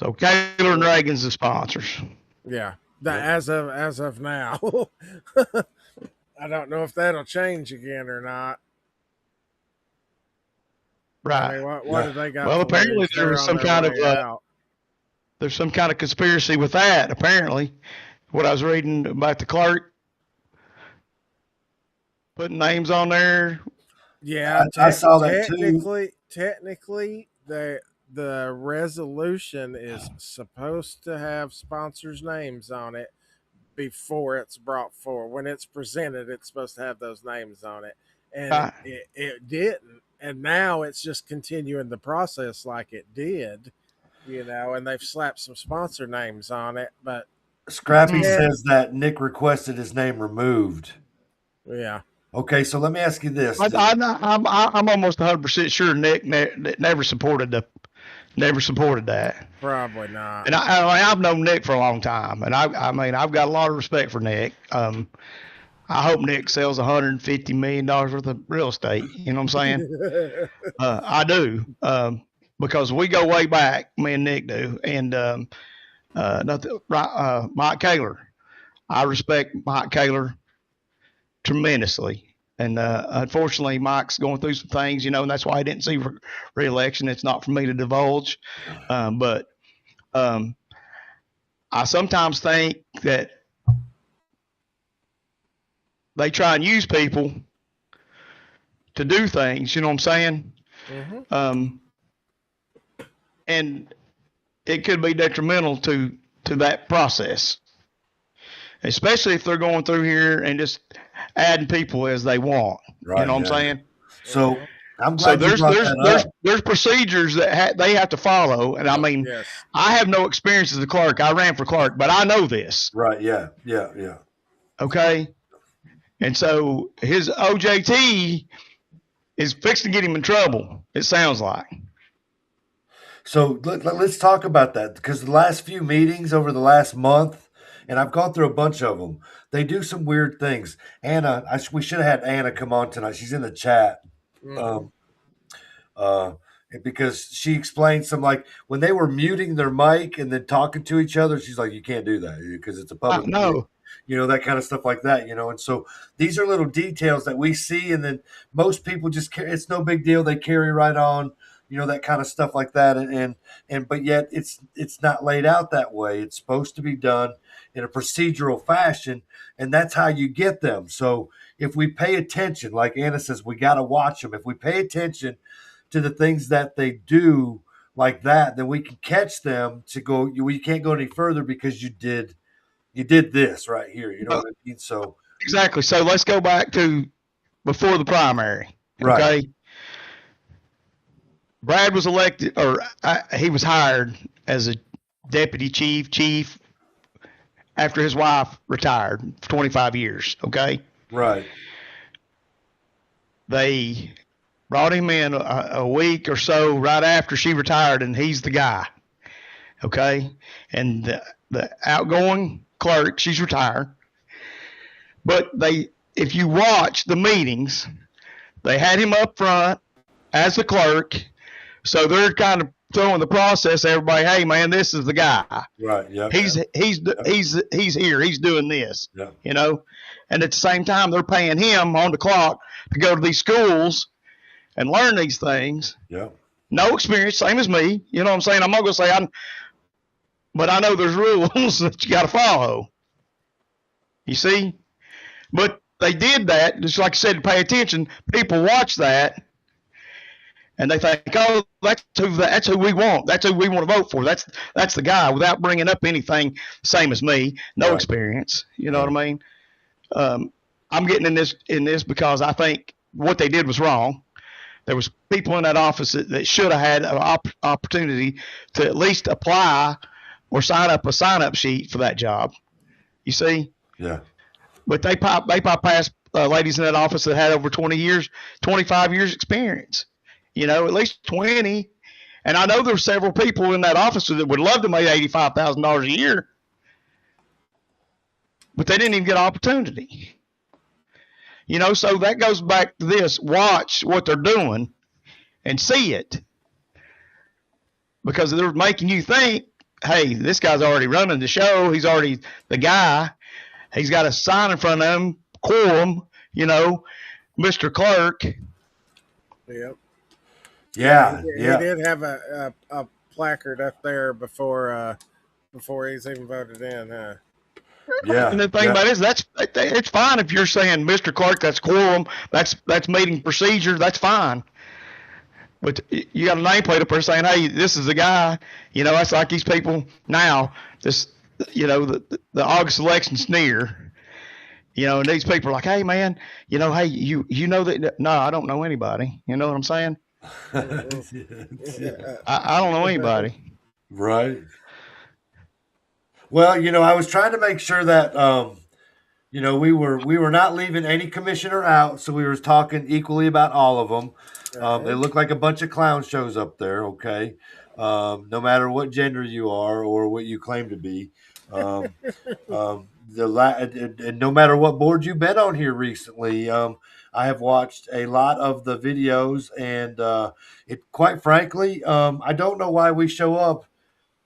So Keller and Reagan's the sponsors.
Yeah, as of now. I don't know if that'll change again or not.
Right.
I mean, what have they got?
Well, apparently there was some kind of there's some kind of conspiracy with that. Apparently, what I was reading about the clerk putting names on there.
Yeah,
I saw that too.
Technically, the resolution is supposed to have sponsors' names on it before it's brought forward. When it's presented, it's supposed to have those names on it, and it didn't. And now it's just continuing the process like it did, and they've slapped some sponsor names on it. But
Scrappy says that Nick requested his name removed.
Yeah.
Okay, so let me ask you this.
I'm almost 100% sure Nick never supported that.
Probably not.
And I've known Nick for a long time, and I've got a lot of respect for Nick. I hope Nick sells $150 million worth of real estate. You know what I'm saying? I do, because we go way back. Me and Nick do, and Mike Kaler. I respect Mike Kaler tremendously. And unfortunately, Mike's going through some things, and that's why I didn't see re-election. It's not for me to divulge. But I sometimes think that they try and use people to do things, you know what I'm saying?
Mm-hmm.
And it could be detrimental to that process, especially if they're going through here and just adding people as they want.
Right,
you know what I'm saying?
So I'm glad you brought that up.
There's procedures that they have to follow, and I mean,
Yes.
I have no experience as a clerk. I ran for clerk, but I know this.
Right. Yeah.
Okay. And so his OJT is fixing to get him in trouble, it sounds like.
So let's talk about that, because the last few meetings over the last month, and I've gone through a bunch of them, they do some weird things. Anna, we should have had Anna come on tonight. She's in the chat. Because she explained some, like when they were muting their mic and then talking to each other, she's like, you can't do that because it's a public meeting. That kind of stuff like that, and so these are little details that we see, and then most people just it's no big deal. They carry right on, that kind of stuff like that. But yet it's not laid out that way. It's supposed to be done in a procedural fashion, and that's how you get them. So if we pay attention, like Anna says, we got to watch them. If we pay attention to the things that they do like that, then we can catch them to go, you can't go any further because you did this right here. You know what I mean? So
exactly. So let's go back to before the primary.
Right.
Okay. Brad was elected, or he was hired as a deputy chief after his wife retired for 25 years. Okay.
Right.
They brought him in a week or so right after she retired, and he's the guy. Okay. And the outgoing clerk, she's retired. But if you watch the meetings, they had him up front as the clerk. So they're kind of throwing the process to everybody, hey man, this is the guy.
Right. Yeah.
He's here. He's doing this.
Yeah.
And at the same time, they're paying him on the clock to go to these schools and learn these things.
Yeah.
No experience, same as me. You know what I'm saying? I'm not going to say but I know there's rules that you got to follow. You see? But they did that, just like I said, to pay attention. People watch that, and they think, oh, that's who we want. That's who we want to vote for. That's the guy, without bringing up anything same as me, no experience. You know what I mean? I'm getting in this because I think what they did was wrong. There was people in that office that should have had an opportunity to at least apply or sign up a sign-up sheet for that job. You see?
Yeah.
But they bypassed ladies in that office that had over 25 years experience. At least 20. And I know there's several people in that office that would love to make $85,000 a year, but they didn't even get an opportunity. So that goes back to this. Watch what they're doing and see it, because they're making you think, hey, this guy's already running the show. He's already the guy. He's got a sign in front of him, quorum, Mr. Clerk.
Yep.
Yeah.
He did have a placard up there before he's even voted in.
Yeah.
And the thing about it is, it's fine if you're saying, Mr. Clerk, that's quorum, that's meeting procedure, that's fine. But you got a nameplate up there saying, hey, this is the guy. That's like these people now. This, the August election's near. And these people are like, hey man, hey, you know that? No, I don't know anybody. You know what I'm saying? I don't know anybody.
Right. Well, I was trying to make sure that we were not leaving any commissioner out, so we were talking equally about all of them. They look like a bunch of clown shows up there. Okay, no matter what gender you are or what you claim to be, and no matter what board you've been on here recently, I have watched a lot of the videos, and quite frankly, I don't know why we show up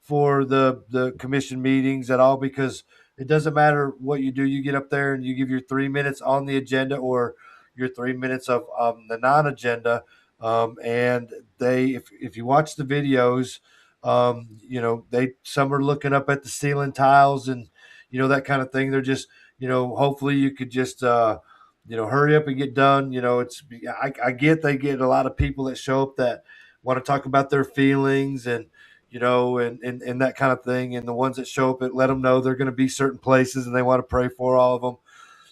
for the commission meetings at all, because It doesn't matter what you do. You get up there and you give your 3 minutes on the agenda or your 3 minutes of the non-agenda. And if you watch the videos, some are looking up at the ceiling tiles and, that kind of thing. They're just, hopefully you could just, hurry up and get done. I get they get a lot of people that show up that want to talk about their feelings and, and that kind of thing. And the ones that show up, let them know they're going to be certain places and they want to pray for all of them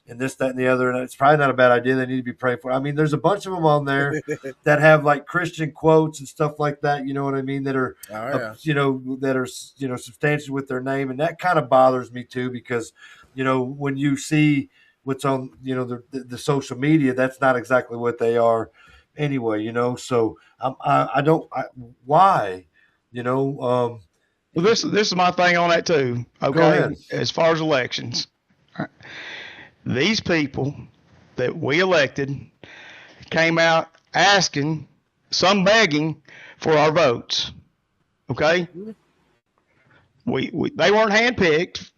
and this, that, and the other. And it's probably not a bad idea. They need to be prayed for. I mean, there's a bunch of them on there that have like Christian quotes and stuff like that. You know what I mean? That are, that are, substantial with their name. And that kind of bothers me too, because, when you see what's on, the social media, that's not exactly what they are anyway, so why? Well,
this is my thing on that too. Okay, as far as elections, these people that we elected came out asking, some begging for our votes. Okay, we they weren't handpicked.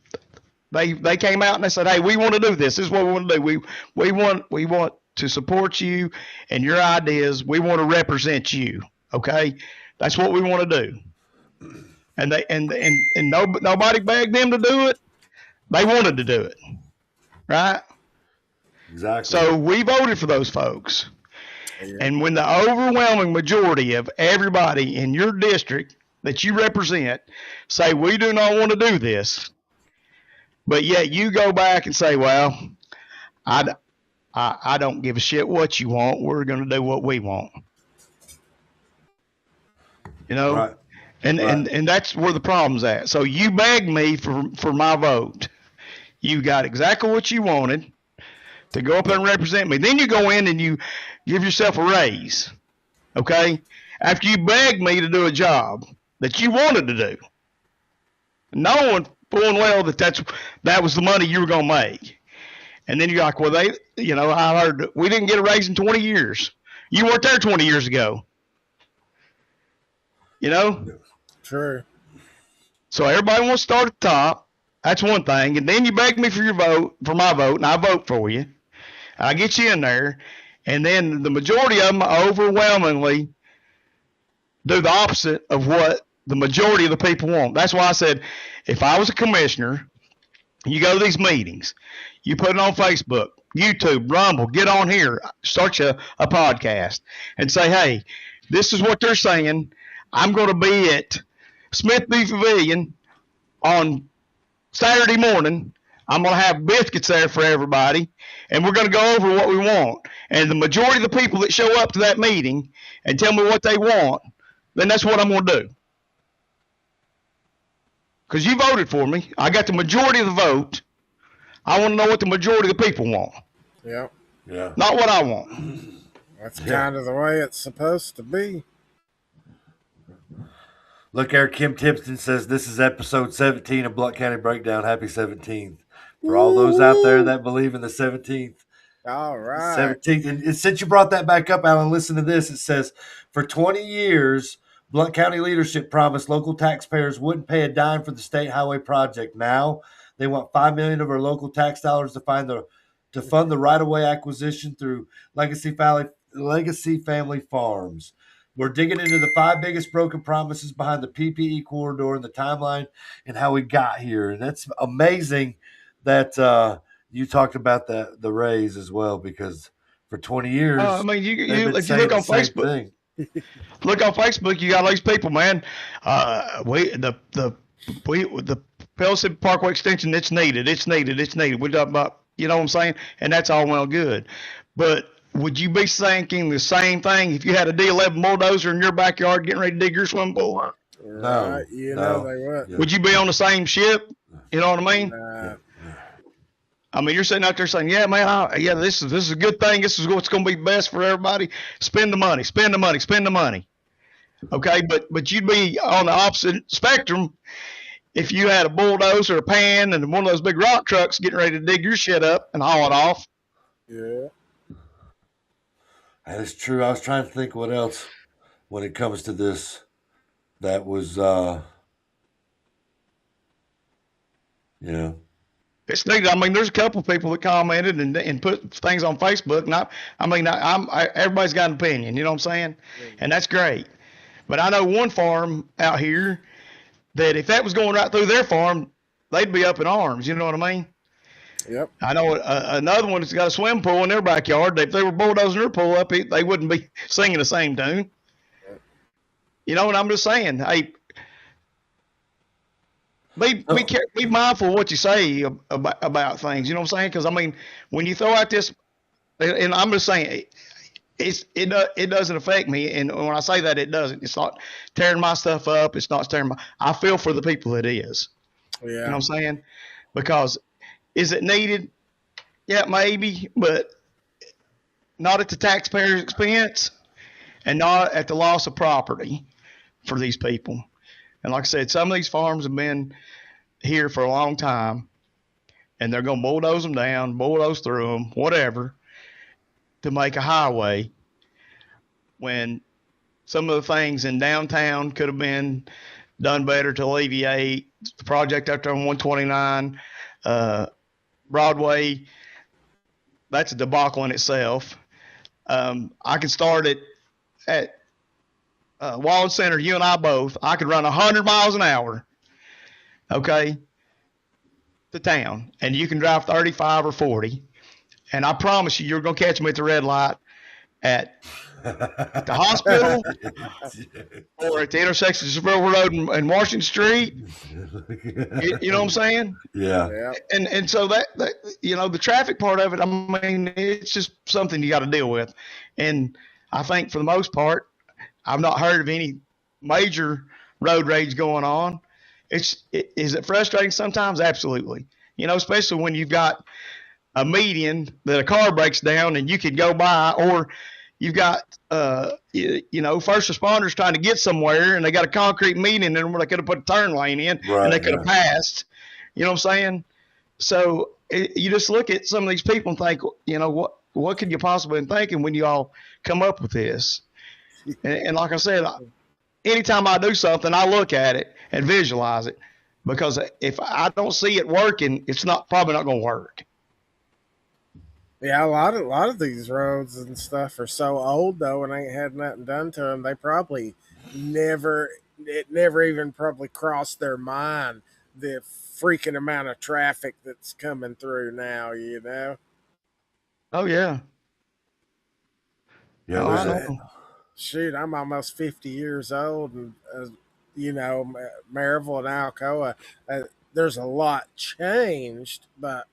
They came out and they said, "Hey, we want to do this. This is what we want to do. We want to support you and your ideas. We want to represent you. Okay, that's what we want to do." And nobody begged them to do it. They wanted to do it, right?
Exactly.
So we voted for those folks. Yeah. And when the overwhelming majority of everybody in your district that you represent say we do not want to do this, but yet you go back and say, "Well, I don't give a shit what you want. We're going to do what we want."
Right.
And that's where the problem's at. So you begged me for my vote. You got exactly what you wanted to go up there and represent me. Then you go in and you give yourself a raise, okay? After you begged me to do a job that you wanted to do, knowing full and well that was the money you were going to make. And then you're like, well, I heard we didn't get a raise in 20 years. You weren't there 20 years ago.
True.
So everybody wants to start at the top. That's one thing. And then you beg me for my vote, and I vote for you. I get you in there. And then the majority of them overwhelmingly do the opposite of what the majority of the people want. That's why I said, if I was a commissioner, you go to these meetings, you put it on Facebook, YouTube, Rumble, get on here, start you a podcast and say, "Hey, this is what they're saying. I'm going to be at Smith B Pavilion on Saturday morning. I'm going to have biscuits there for everybody, and we're going to go over what we want." And the majority of the people that show up to that meeting and tell me what they want, then that's what I'm going to do. Because you voted for me. I got the majority of the vote. I want to know what the majority of the people want.
Yeah.
Yeah.
Not what I want.
That's kind of the way it's supposed to be.
Look, Eric Kim Tipton says this is episode 17 of Blount County Breakdown. Happy 17th. For all those out there that believe in the 17th.
All right.
17th. And since you brought that back up, Alan, listen to this. It says, for 20 years, Blount County leadership promised local taxpayers wouldn't pay a dime for the state highway project. Now they want $5 million of our local tax dollars to fund the right-of-way acquisition through Legacy Family Farms. We're digging into the 5 biggest broken promises behind the PPE corridor and the timeline and how we got here. And that's amazing that you talked about the raise as well, because for 20 years,
I mean, if you look on Facebook, look on Facebook, you got all these people, man. The Pellissippi Parkway extension, it's needed. We're talking about, you know what I'm saying? And that's all well good. But would you be thinking the same thing if you had a D11 bulldozer in your backyard getting ready to dig your swimming pool?
No.
They would.
Would you be on the same ship? You know what I mean? I mean, you're sitting out there saying, "Yeah, man, this is a good thing. This is what's going to be best for everybody. Spend the money. Okay, but you'd be on the opposite spectrum if you had a bulldozer, a pan, and one of those big rock trucks getting ready to dig your shit up and haul it off.
Yeah.
That is true. I was trying to think what else when it comes to this that was,
It's needed. I mean, there's a couple of people that commented and put things on Facebook. Everybody's got an opinion. You know what I'm saying? And that's great. But I know one farm out here that if that was going right through their farm, they'd be up in arms. You know what I mean?
Yep.
I know another one that's got a swimming pool in their backyard. If they were bulldozing their pool up, they wouldn't be singing the same tune. You know what I'm just saying? Hey, be mindful of what you say about things. You know what I'm saying? Because I mean, when you throw out this, and I'm just saying, it doesn't affect me. And when I say that, it doesn't. It's not tearing my stuff up. It's not tearing I feel for the people it is.
Yeah.
You know what I'm saying? Because is it needed? Yeah, maybe, but not at the taxpayer's expense, and not at the loss of property for these people. And like I said, some of these farms have been here for a long time, and they're going to bulldoze them down, bulldoze through them, whatever, to make a highway, when some of the things in downtown could have been done better to alleviate. The project up there on 129, Broadway, that's a debacle in itself. I could start it at Wallen Center, you and I both. I could run 100 miles an hour, okay, to town, and you can drive 35 or 40, and I promise you're going to catch me at the red light at the hospital or at the intersection of Seville Road and Washington Street. You know what I'm saying?
Yeah.
And so that the traffic part of it, I mean, it's just something you got to deal with. And I think for the most part, I've not heard of any major road rage going on. Is it frustrating sometimes? Absolutely. Especially when you've got a median that a car breaks down and you could go by, or you've got, first responders trying to get somewhere and they got a concrete median in where they could have put a turn lane in, right, and they could have passed. You know what I'm saying? So you just look at some of these people and think, what could you possibly be thinking when you all come up with this? And like I said, anytime I do something, I look at it and visualize it, because if I don't see it working, it's probably not going to work.
Yeah, a lot of these roads and stuff are so old though, and ain't had nothing done to them. They probably never even probably crossed their mind the freaking amount of traffic that's coming through now.
Oh yeah.
Yeah.
I know. Shoot, I'm almost 50 years old, and Maryville and Alcoa, there's a lot changed, but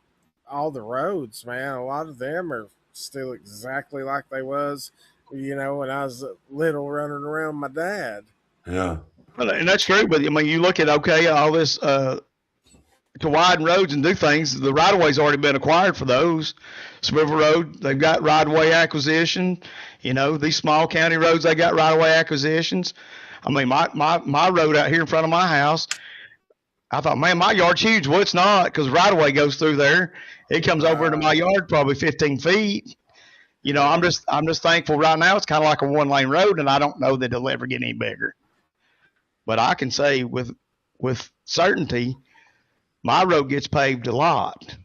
all the roads, man, a lot of them are still exactly like they was, when I was little running around with my dad.
Yeah.
And that's true, but I mean, you look at, all this to widen roads and do things, the right-of-way's already been acquired for those. River Road, they've got right-of-way acquisition. These small county roads, they got right-of-way acquisitions. I mean, my road out here in front of my house, I thought, man, my yard's huge. Well, it's not, because right-of-way goes through there. It comes over into my yard probably 15 feet. I'm just thankful right now it's kind of like a one-lane road, and I don't know that it'll ever get any bigger. But I can say with certainty, my road gets paved a lot.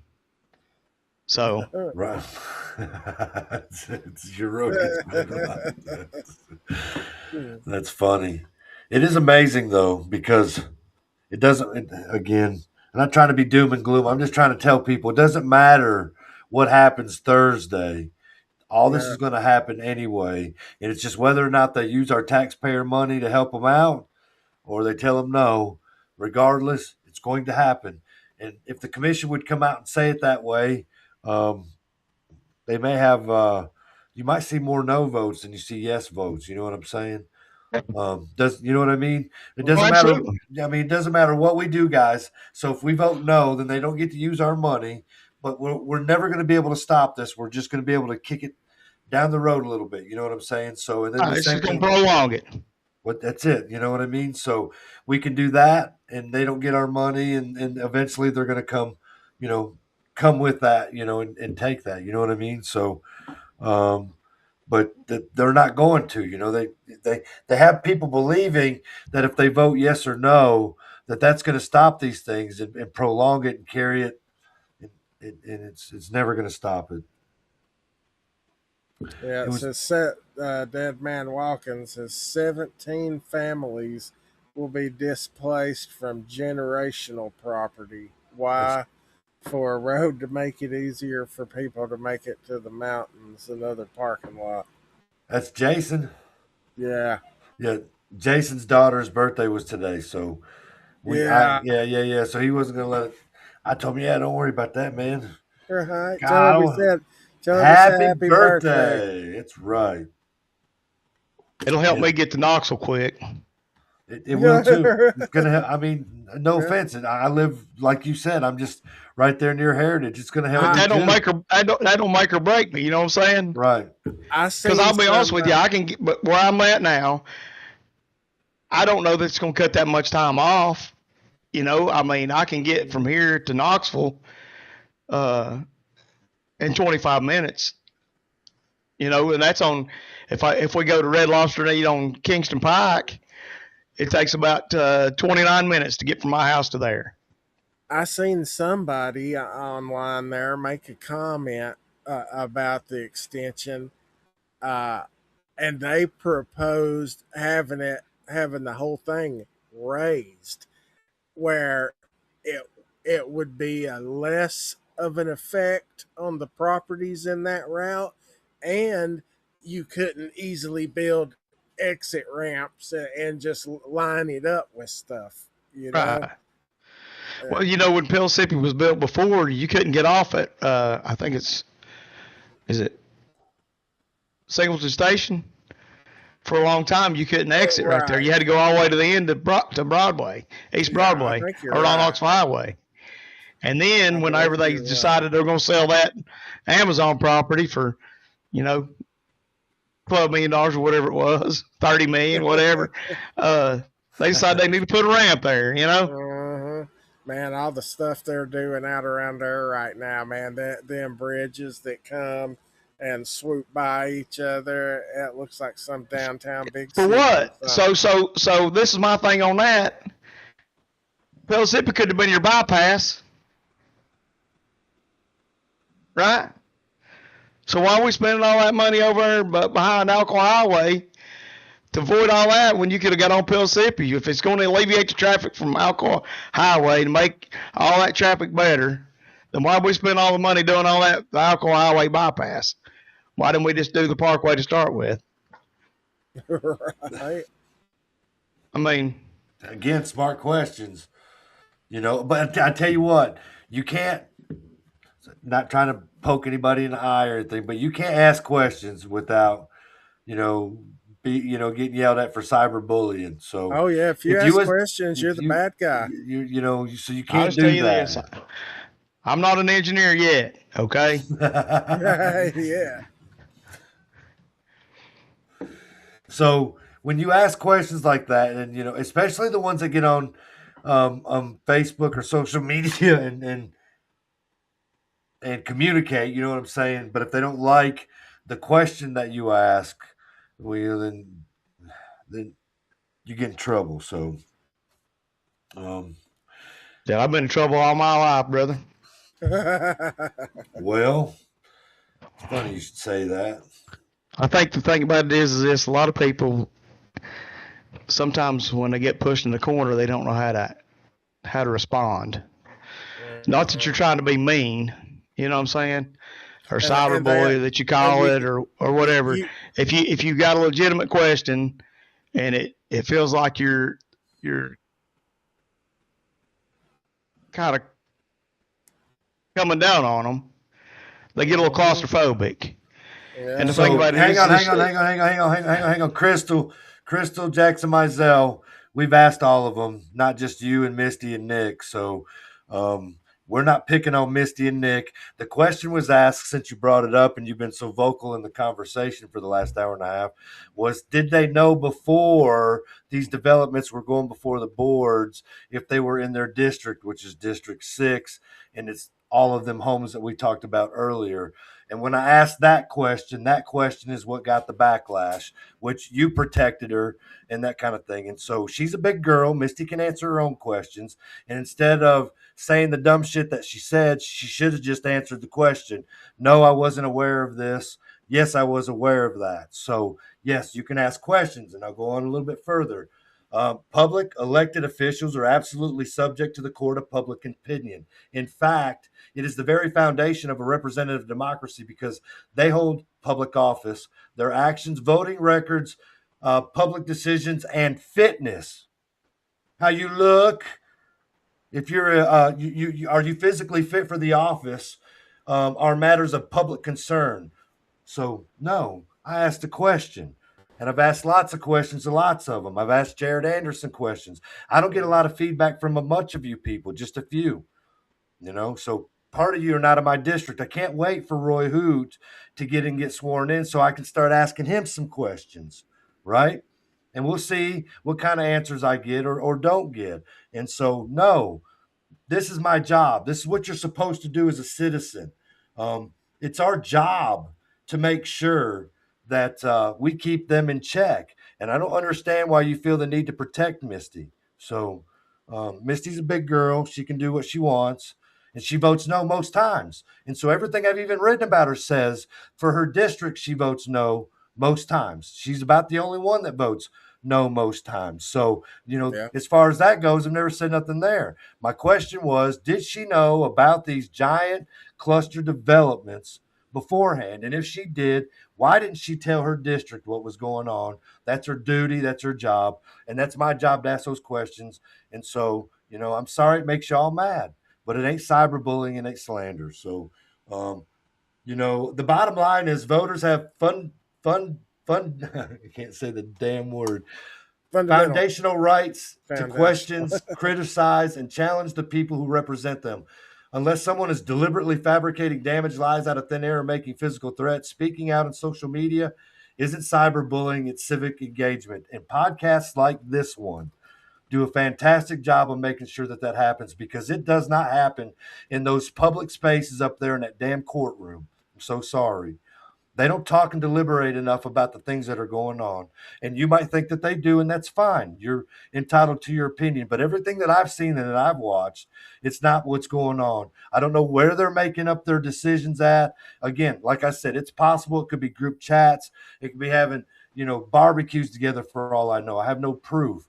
So
right. It's your road gets paved a lot. That's funny. It is amazing though, because it doesn't, again, I'm not trying to be doom and gloom. I'm just trying to tell people it doesn't matter what happens Thursday. All this is going to happen anyway. And it's just whether or not they use our taxpayer money to help them out, or they tell them no. Regardless, it's going to happen. And if the commission would come out and say it that way, they may have, you might see more no votes than you see yes votes. You know what I'm saying? You know what I mean? It doesn't matter. I mean, it doesn't matter what we do, guys. So if we vote no, then they don't get to use our money. But we're never going to be able to stop this. We're just going to be able to kick it down the road a little bit. You know what I'm saying? So and then
it's just going to prolong it.
But that's it. You know what I mean? So we can do that, and they don't get our money, and eventually they're going to come with that, and take that. You know what I mean? So, but they're not going to. They have people believing that if they vote yes or no, that's going to stop these things and prolong it and carry it it's never going to stop it.
Yeah, it says Dead Man Walking says 17 families will be displaced from generational property. Why? For a road to make it easier for people to make it to the mountains and other parking lot.
That's Jason.
Yeah.
Yeah. Jason's daughter's birthday was today, so yeah. So he wasn't gonna let it. I told him, yeah, don't worry about that, man.
Right. Tell him
happy birthday. It's right.
It'll help me get to Knoxville quick.
It will too. It's gonna help. I mean, no offense. I live, like you said, I'm just right there near Heritage. It's gonna help.
That don't make or break me. You know what I'm saying?
Right.
Because I'll be honest with you, I can get, but where I'm at now, I don't know that it's gonna cut that much time off. You know, I mean, I can get from here to Knoxville in 25 minutes. You know, and that's on if we go to Red Lobster and eat on Kingston Pike, it takes about 29 minutes to get from my house to there.
I seen somebody online there make a comment about the extension, and they proposed having the whole thing raised, where it would be a less of an effect on the properties in that route, and you couldn't easily build exit ramps and just line it up with stuff, you know.
Right. Well, you know, when Pellissippi was built before, you couldn't get off at I think is it Singleton Station? For a long time, you couldn't exit right there. You had to go all the way to the end of to Broadway, East Broadway, or on Knoxville Highway. And then whenever they decided they're going to sell that Amazon property for, you know, $12 million or whatever it was, $30 million, whatever, they decided they need to put a ramp there, you know?
Man, all the stuff they're doing out around there right now, man, them bridges that come and swoop by each other, it looks like some downtown big
For
city.
what? So this is my thing on that. Pellissippi could have been your bypass. Right? So why are we spending all that money over there behind Alcoa Highway to avoid all that when you could have got on Pellissippi? If it's going to alleviate the traffic from Alcoa Highway to make all that traffic better, then why are we spending all the money doing all that, the Alcoa Highway bypass? Why didn't we just do the Parkway to start with?
Right.
I mean,
again, smart questions, you know. But I tell you what, you can't. Not trying to poke anybody in the eye or anything, but you can't ask questions without, you know, getting yelled at for cyberbullying. So,
oh yeah, if you ask questions, you're the bad guy.
You know, so you can't do that.
This, I'm not an engineer yet. Okay.
Yeah.
So when you ask questions like that, and you know, especially the ones that get on Facebook or social media and communicate, you know what I'm saying? But if they don't like the question that you ask, well, then you get in trouble. So,
yeah, I've been in trouble all my life, brother.
Well, it's funny you should say that.
I think the thing about it is this: a lot of people sometimes when they get pushed in the corner, they don't know how to respond. Not that you're trying to be mean, you know what I'm saying, or cyberbully that you call it, or whatever. If you got a legitimate question, and it feels like you're kind of coming down on them, they get a little claustrophobic.
Yeah.
And the thing about it
hang on. Crystal, Jackson, Mizell, we've asked all of them, not just you and Misty and Nick. So we're not picking on Misty and Nick. The question was asked, since you brought it up and you've been so vocal in the conversation for the last hour and a half, was did they know before these developments were going before the boards if they were in their district, which is District 6, and it's all of them homes that we talked about earlier. And when I asked that question is what got the backlash, which you protected her and that kind of thing. And so she's a big girl. Misty can answer her own questions. And instead of saying the dumb shit that she said. She should have just answered the question. No, I wasn't aware of this. Yes, I was aware of that. So, yes, you can ask questions, and I'll go on a little bit further. Public elected officials are absolutely subject to the court of public opinion. In fact, it is the very foundation of a representative democracy because they hold public office. Their actions, voting records, public decisions, and fitness, how you look, if you're are you physically fit for the office, are matters of public concern. So, no, I asked a question. And I've asked lots of questions, lots of them. I've asked Jared Anderson questions. I don't get a lot of feedback from a bunch of you people, just a few. So part of you are not in my district. I can't wait for Roy Hoot to get sworn in so I can start asking him some questions, right? And we'll see what kind of answers I get or don't get. And so, no, this is my job. This is what you're supposed to do as a citizen. It's our job to make sure that we keep them in check. And I don't understand why you feel the need to protect Misty. So Misty's a big girl. She can do what she wants. And she votes no most times. And so everything I've even written about her says for her district, she votes no most times. She's about the only one that votes no most times. So, As far as that goes, I've never said nothing there. My question was, did she know about these giant cluster developments beforehand? And if she did, why didn't she tell her district what was going on? That's her duty. That's her job. And that's my job to ask those questions. And so, I'm sorry it makes y'all mad, but it ain't cyberbullying and ain't slander. So, the bottom line is voters have fun, I can't say the damn word. Foundational rights to questions, criticize, and challenge the people who represent them. Unless someone is deliberately fabricating damage, lies out of thin air, or making physical threats, speaking out on social media isn't cyberbullying, it's civic engagement. And podcasts like this one do a fantastic job of making sure that happens, because it does not happen in those public spaces up there in that damn courtroom. I'm so sorry. They don't talk and deliberate enough about the things that are going on. And you might think that they do, and that's fine. You're entitled to your opinion. But everything that I've seen and that I've watched, it's not what's going on. I don't know where they're making up their decisions at. Again, like I said, it's possible. It could be group chats. It could be having, barbecues together for all I know. I have no proof.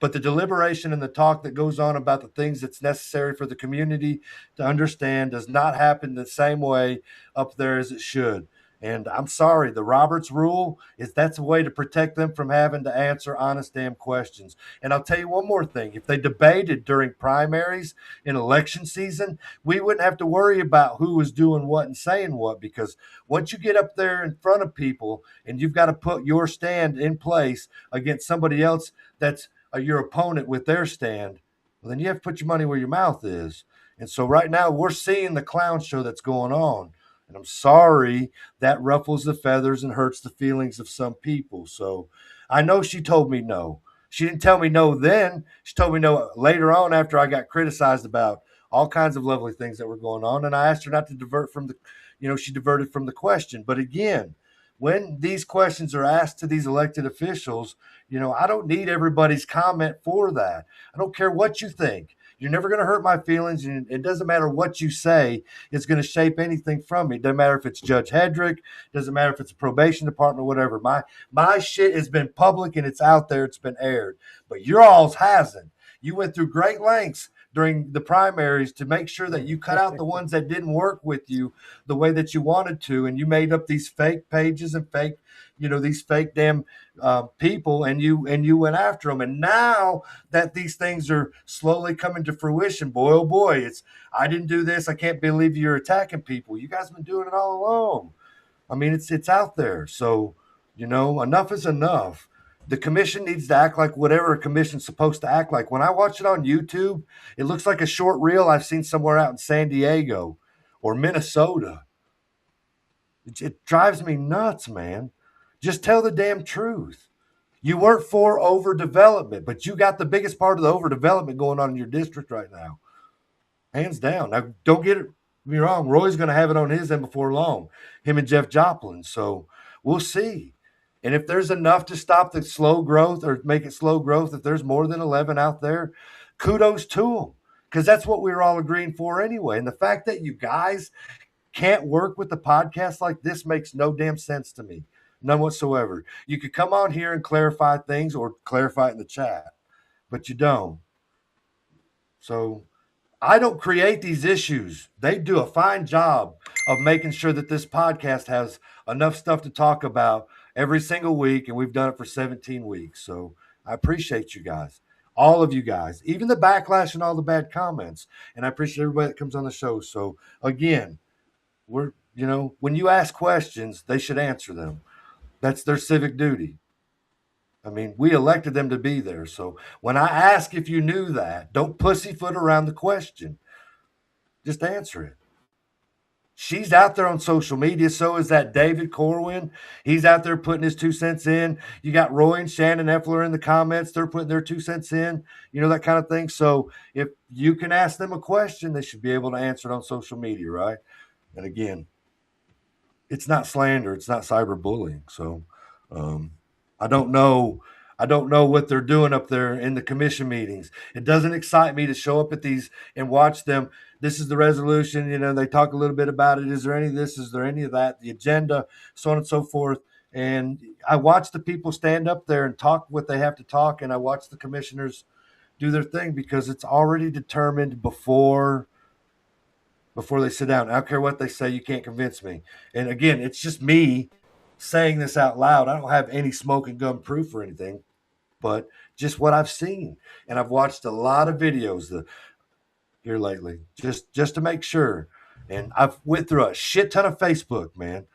But the deliberation and the talk that goes on about the things that's necessary for the community to understand does not happen the same way up there as it should. And I'm sorry, the Roberts rule is that's a way to protect them from having to answer honest damn questions. And I'll tell you one more thing. If they debated during primaries in election season, we wouldn't have to worry about who was doing what and saying what, because once you get up there in front of people and you've got to put your stand in place against somebody else that's your opponent with their stand, well, then you have to put your money where your mouth is. And so right now we're seeing the clown show that's going on. And I'm sorry that ruffles the feathers and hurts the feelings of some people. So I know she told me no. She didn't tell me no then. She told me no later on after I got criticized about all kinds of lovely things that were going on. And I asked her not to divert from she diverted from the question. But again, when these questions are asked to these elected officials, I don't need everybody's comment for that. I don't care what you think. You're never going to hurt my feelings. And it doesn't matter what you say. It's going to shape anything from me. It doesn't matter if it's Judge Hedrick. It doesn't matter if it's a probation department, whatever. My shit has been public and it's out there. It's been aired. But your all's hasn't. You went through great lengths during the primaries to make sure that you cut out the ones that didn't work with you the way that you wanted to. And you made up these fake pages and fake, these fake damn people, and you went after them. And now that these things are slowly coming to fruition, boy, oh boy, I didn't do this. I can't believe you're attacking people. You guys have been doing it all along. I mean, it's out there. So, enough is enough. The commission needs to act like whatever a commission's supposed to act like. When I watch it on YouTube, it looks like a short reel I've seen somewhere out in San Diego or Minnesota. It drives me nuts, man. Just tell the damn truth. You weren't for overdevelopment, but you got the biggest part of the overdevelopment going on in your district right now. Hands down. Now, don't get me wrong. Roy's going to have it on his end before long, him and Jeff Joplin. So we'll see. And if there's enough to stop the slow growth or make it slow growth, if there's more than 11 out there, kudos to them. because that's what we were all agreeing for anyway. And the fact that you guys can't work with the podcast like this makes no damn sense to me. None whatsoever. You could come on here and clarify things or clarify it in the chat, but you don't. So I don't create these issues. They do a fine job of making sure that this podcast has enough stuff to talk about every single week, and we've done it for 17 weeks. So I appreciate you guys, all of you guys, even the backlash and all the bad comments. And I appreciate everybody that comes on the show. So again, we're, when you ask questions, they should answer them. That's their civic duty. I mean, we elected them to be there. So when I ask if you knew that, don't pussyfoot around the question. Just answer it. She's out there on social media. So is that David Corwin. He's out there putting his 2 cents in. You got Roy and Shannon Effler in the comments. They're putting their 2 cents in, that kind of thing. So if you can ask them a question, they should be able to answer it on social media, right? And again, it's not slander. It's not cyberbullying. So, I don't know what they're doing up there in the commission meetings. It doesn't excite me to show up at these and watch them. This is the resolution. They talk a little bit about it. Is there any of this? Is there any of that? The agenda, so on and so forth. And I watch the people stand up there and talk what they have to talk. And I watch the commissioners do their thing because it's already determined before they sit down. I don't care what they say. You can't convince me. And again, it's just me saying this out loud. I don't have any smoke and gun proof or anything, but just what I've seen. And I've watched a lot of videos here lately, just to make sure. And I've went through a shit ton of Facebook, man,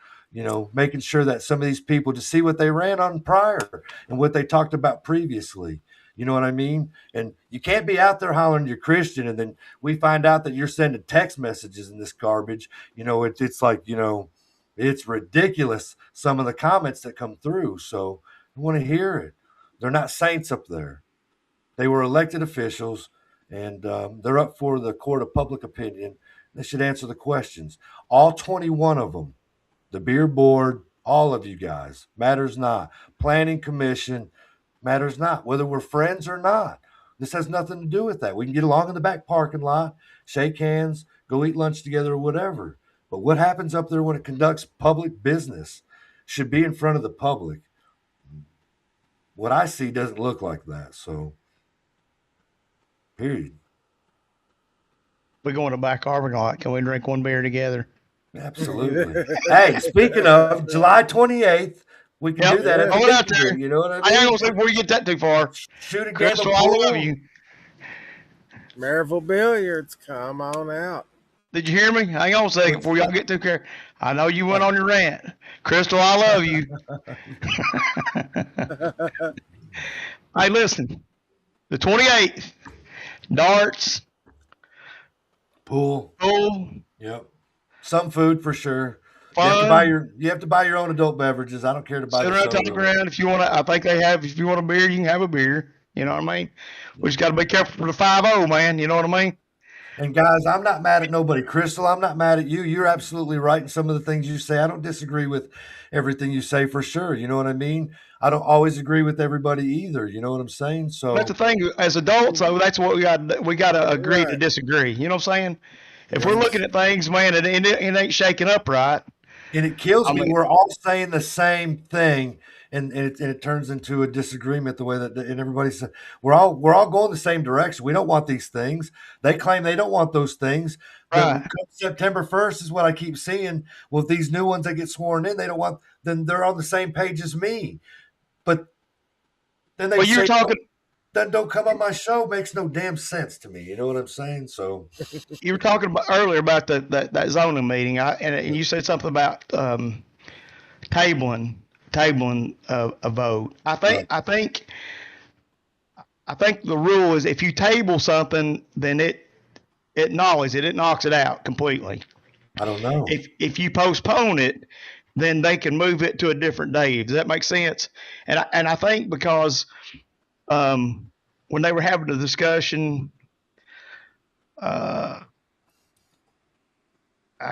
making sure that some of these people, to see what they ran on prior and what they talked about previously. You know what I mean? And you can't be out there hollering you're Christian, and then we find out that you're sending text messages in this garbage. It's like, it's ridiculous, some of the comments that come through. So I want to hear it. They're not saints up there. They were elected officials, and they're up for the court of public opinion. They should answer the questions. All 21 of them, the beer board, all of you guys, matters not. Planning commission, matters not. Whether we're friends or not, this has nothing to do with that. We can get along in the back parking lot, shake hands, go eat lunch together or whatever. But what happens up there when it conducts public business should be in front of the public. What I see doesn't look like that. So, period.
We go in the back parking lot. Can we drink one beer together?
Absolutely. Hey, speaking of July 28th, we can do that.
Out there.
You know what I mean?
I ain't gonna say before you get that too far.
Shoot again.
Crystal, I love you.
Maryville Billiards, come on out.
Did you hear me? Hang on a second before y'all get too careful. I know you went on your rant. Crystal, I love you. Hey, listen. The 28th, darts,
pool. Yep. Some food for sure.
Fun.
You have to buy your own adult beverages. I don't care to buy.
Sit around on the ground if you want to. I think they have. If you want a beer, you can have a beer. You know what I mean? We just got to be careful for the 5-0, man. You know what I mean?
And guys, I'm not mad at nobody. Crystal, I'm not mad at you. You're absolutely right in some of the things you say. I don't disagree with everything you say for sure. You know what I mean? I don't always agree with everybody either. You know what I'm saying? So
that's the thing. As adults, though, that's what we got. We got to agree to disagree. You know what I'm saying? If we're looking at things, man, it ain't shaking up right.
And it kills me. We're all saying the same thing, and it turns into a disagreement. The way that and everybody's we're all going the same direction. We don't want these things. They claim they don't want those things. Right. September 1st is what I keep seeing. Well, if these new ones that get sworn in, they don't want. Then they're on the same page as me. But then they say, don't come on my show. Makes no damn sense to me. You know what I'm saying? So
you were talking about earlier about that zoning meeting, and you said something about tabling a vote. I think the rule is if you table something, then it knocks it out completely.
I don't know.
If you postpone it, then they can move it to a different day. Does that make sense? And I think because when they were having the discussion, I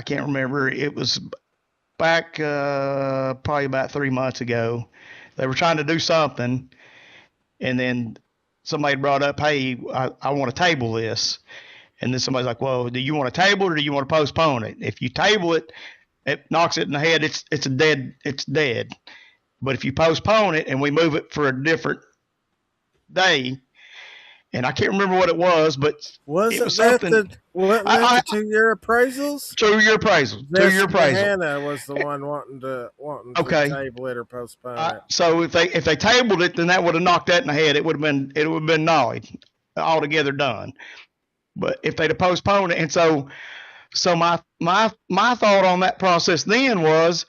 can't remember. It was back probably about 3 months ago. They were trying to do something, and then somebody brought up, "Hey, I want to table this," And then somebody's like, well, do you want to table it or do you want to postpone it? If you table it, it knocks it in the head. It's dead. But if you postpone it and we move it for a different day, and I can't remember what it was, but it was something.
Wasn't that the 2-year appraisals?
2-year appraisals. 2-year appraisal.
Hannah was the one wanting to table it or postpone it.
So if they tabled it, then that would have knocked that in the head. It would have been nullied, altogether done. But if they'd have postponed it, and so my thought on that process then was,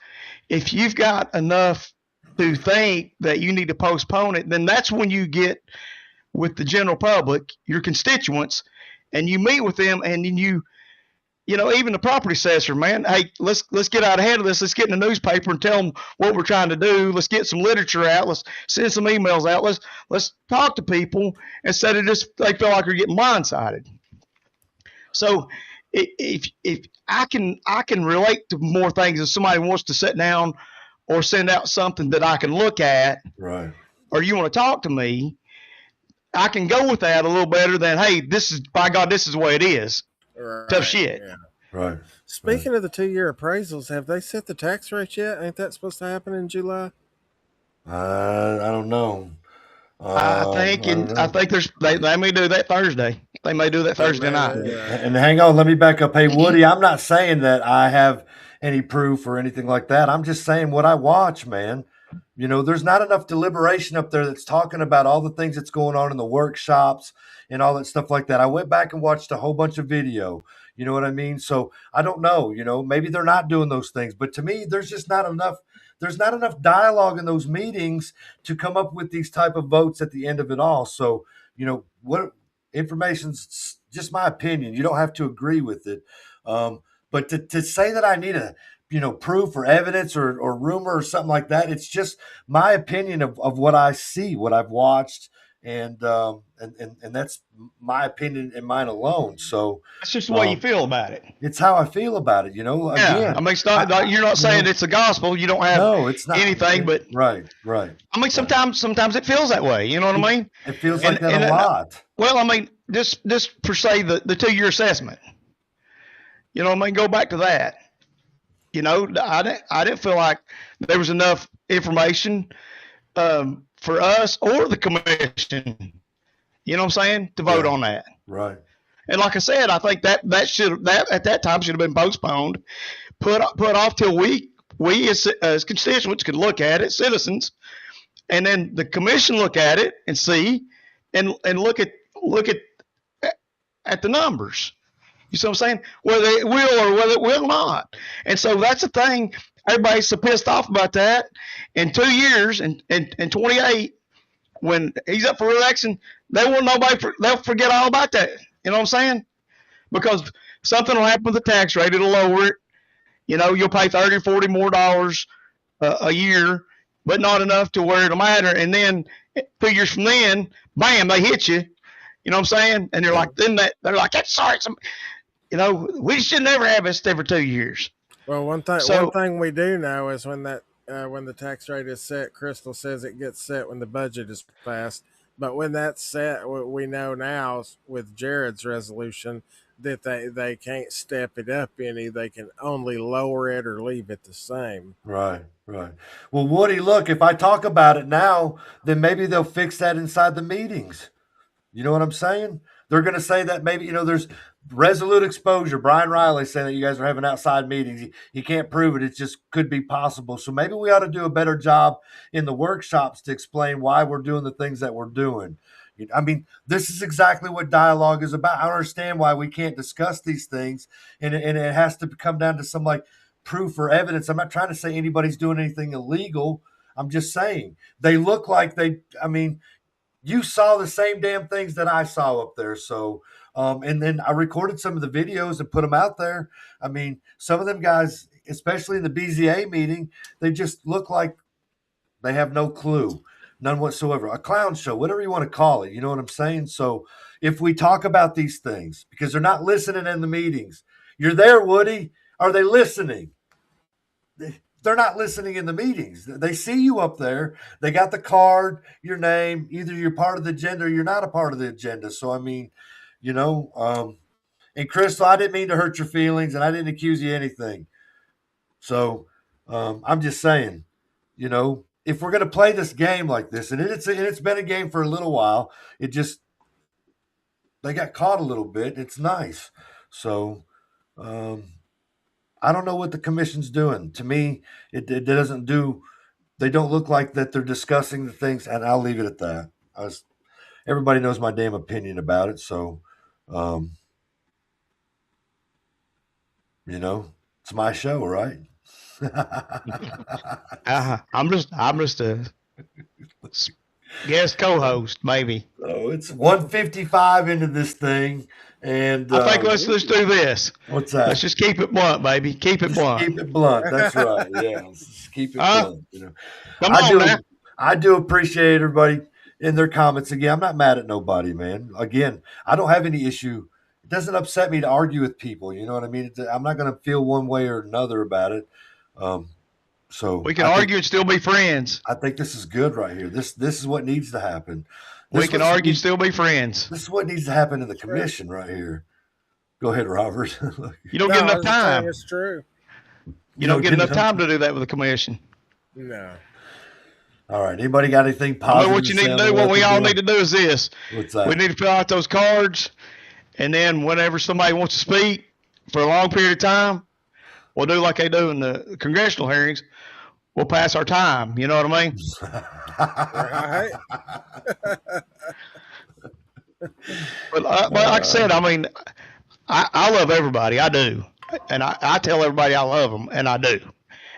if you've got enough to think that you need to postpone it, then that's when you get with the general public, your constituents, and you meet with them, and then you know, even the property assessor, man, hey, let's get out ahead of this. Let's get in the newspaper and tell them what we're trying to do. Let's get some literature out. Let's send some emails out. Let's talk to people instead of just they feel like they're getting blindsided. So if I can relate to more things if somebody wants to sit down or send out something that I can look at,
right?
Or you want to talk to me, I can go with that a little better than, hey, this is, by God, this is the way it is.
Right,
tough shit.
Yeah.
Right.
Speaking of the 2-year appraisals, have they set the tax rate yet? Ain't that supposed to happen in July?
I don't know.
I think they may do that Thursday. They may do that Thursday night.
And hang on, let me back up. Hey, Woody, I'm not saying that I have any proof or anything like that. I'm just saying what I watch, man. You know, there's not enough deliberation up there that's talking about all the things that's going on in the workshops and all that stuff like that. I went back and watched a whole bunch of video. You know what I mean? So I don't know, you know, maybe they're not doing those things. But to me, there's just not enough. There's not enough dialogue in those meetings to come up with these type of votes at the end of it all. So, you know, what information's just my opinion. You don't have to agree with it. But to say that I need a, you know, proof or evidence or rumor or something like that, it's just my opinion of what I see, what I've watched, and that's my opinion and mine alone. So
that's just the way you feel about it.
It's how I feel about it, you know.
Yeah,
again,
I mean, it's not, you're not saying it's the gospel. You don't have
it's not
anything, but
right.
I mean, sometimes it feels that way. You know what I mean?
It feels like that a lot.
Well, I mean, just per se the 2-year assessment. You know what I mean? Go back to that. You know, I didn't feel like there was enough information for us or the commission. You know what I'm saying? To vote on that.
Right.
And like I said, I think that at that time should have been postponed, put off till we as constituents could look at it, citizens, and then the commission look at it and see, and look at the numbers. You see what I'm saying? Whether it will or whether it will not. And so that's the thing. Everybody's so pissed off about that. In 2 years, and 28, when he's up for election, they'll forget all about that. You know what I'm saying? Because something will happen with the tax rate. It'll lower it. You know, you'll pay $30 or $40 more a year, but not enough to where it'll matter. And then 2 years from then, bam, they hit you. You know what I'm saying? And they're like, that's sorry. You know, we should never have this every 2 years.
Well, one thing we do know is when the tax rate is set, Crystal says it gets set when the budget is passed. But when that's set, we know now with Jared's resolution that they can't step it up any. They can only lower it or leave it the same.
Right. Well, Woody, look, if I talk about it now, then maybe they'll fix that inside the meetings. You know what I'm saying? They're going to say that maybe, you know, there's Resolute Exposure. Brian Riley saying that you guys are having outside meetings. He can't prove it. It just could be possible. So maybe we ought to do a better job in the workshops to explain why we're doing the things that we're doing. I mean, this is exactly what dialogue is about. I understand why we can't discuss these things, and it has to come down to some like proof or evidence. I'm not trying to say anybody's doing anything illegal. I'm just saying they look like you saw the same damn things that I saw up there. So, and then I recorded some of the videos and put them out there. I mean, some of them guys, especially in the BZA meeting, they just look like they have no clue, none whatsoever. A clown show, whatever you want to call it. You know what I'm saying? So if we talk about these things, because they're not listening in the meetings, you're there, Woody. Are they listening? They're not listening in the meetings. They see you up there. They got the card, your name. Either you're part of the agenda or you're not a part of the agenda. So, I mean, you know, And Crystal, I didn't mean to hurt your feelings, and I didn't accuse you of anything. So I'm just saying, you know, if we're going to play this game like this, and it's been a game for a little while, they got caught a little bit. It's nice. So I don't know what the commission's doing. To me, it doesn't do. They don't look like that they're discussing the things, and I'll leave it at that. Everybody knows my damn opinion about it, so you know, it's my show, right?
I'm just a guest co-host, maybe.
So it's 1:55 into this thing, and
I think let's do this.
What's that?
Let's just keep it blunt, baby. Keep it blunt.
Keep it blunt. That's right. Yeah, let's just keep it blunt. You know,
come on, man.
I do appreciate everybody in their comments. Again, I'm not mad at nobody, man. Again, I don't have any issue. It doesn't upset me to argue with people. You know what I mean? I'm not going to feel one way or another about it. So
we can argue and still be friends.
I think this is good right here. This is what needs to happen.
We can argue and still be friends.
This is what needs to happen in the commission right here. Go ahead, Robert.
You don't get enough time.
It's true.
You don't get enough time to do that with the commission.
No.
All right. Anybody got anything positive?
What you need to do, what we all need to do is this.
What's that?
We need to fill out those cards, and then whenever somebody wants to speak for a long period of time, we'll do like they do in the congressional hearings. We'll pass our time. You know what I mean?
Right.
But like I said, I mean, I love everybody. I do. And I tell everybody I love them, and I do.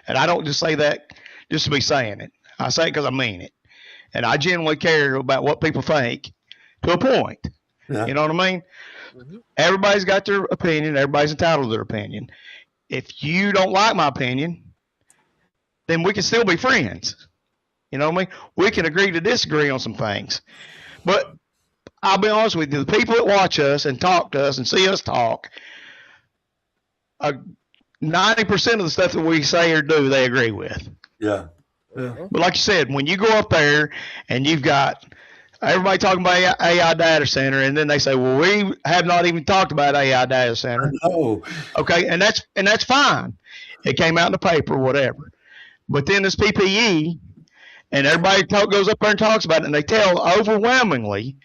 And I don't just say that just to be saying it. I say it because I mean it. And I genuinely care about what people think to a point. Yeah. You know what I mean? Mm-hmm. Everybody's got their opinion. Everybody's entitled to their opinion. If you don't like my opinion, then we can still be friends. You know what I mean? We can agree to disagree on some things. But I'll be honest with you, the people that watch us and talk to us and see us talk, 90% of the stuff that we say or do, they agree with.
Yeah.
But like you said, when you go up there and you've got everybody talking about AI data center, and then they say, well, we have not even talked about AI data center.
No.
Okay, and that's fine. It came out in the paper, whatever. But then this PPE, and everybody goes up there and talks about it, and they tell overwhelmingly,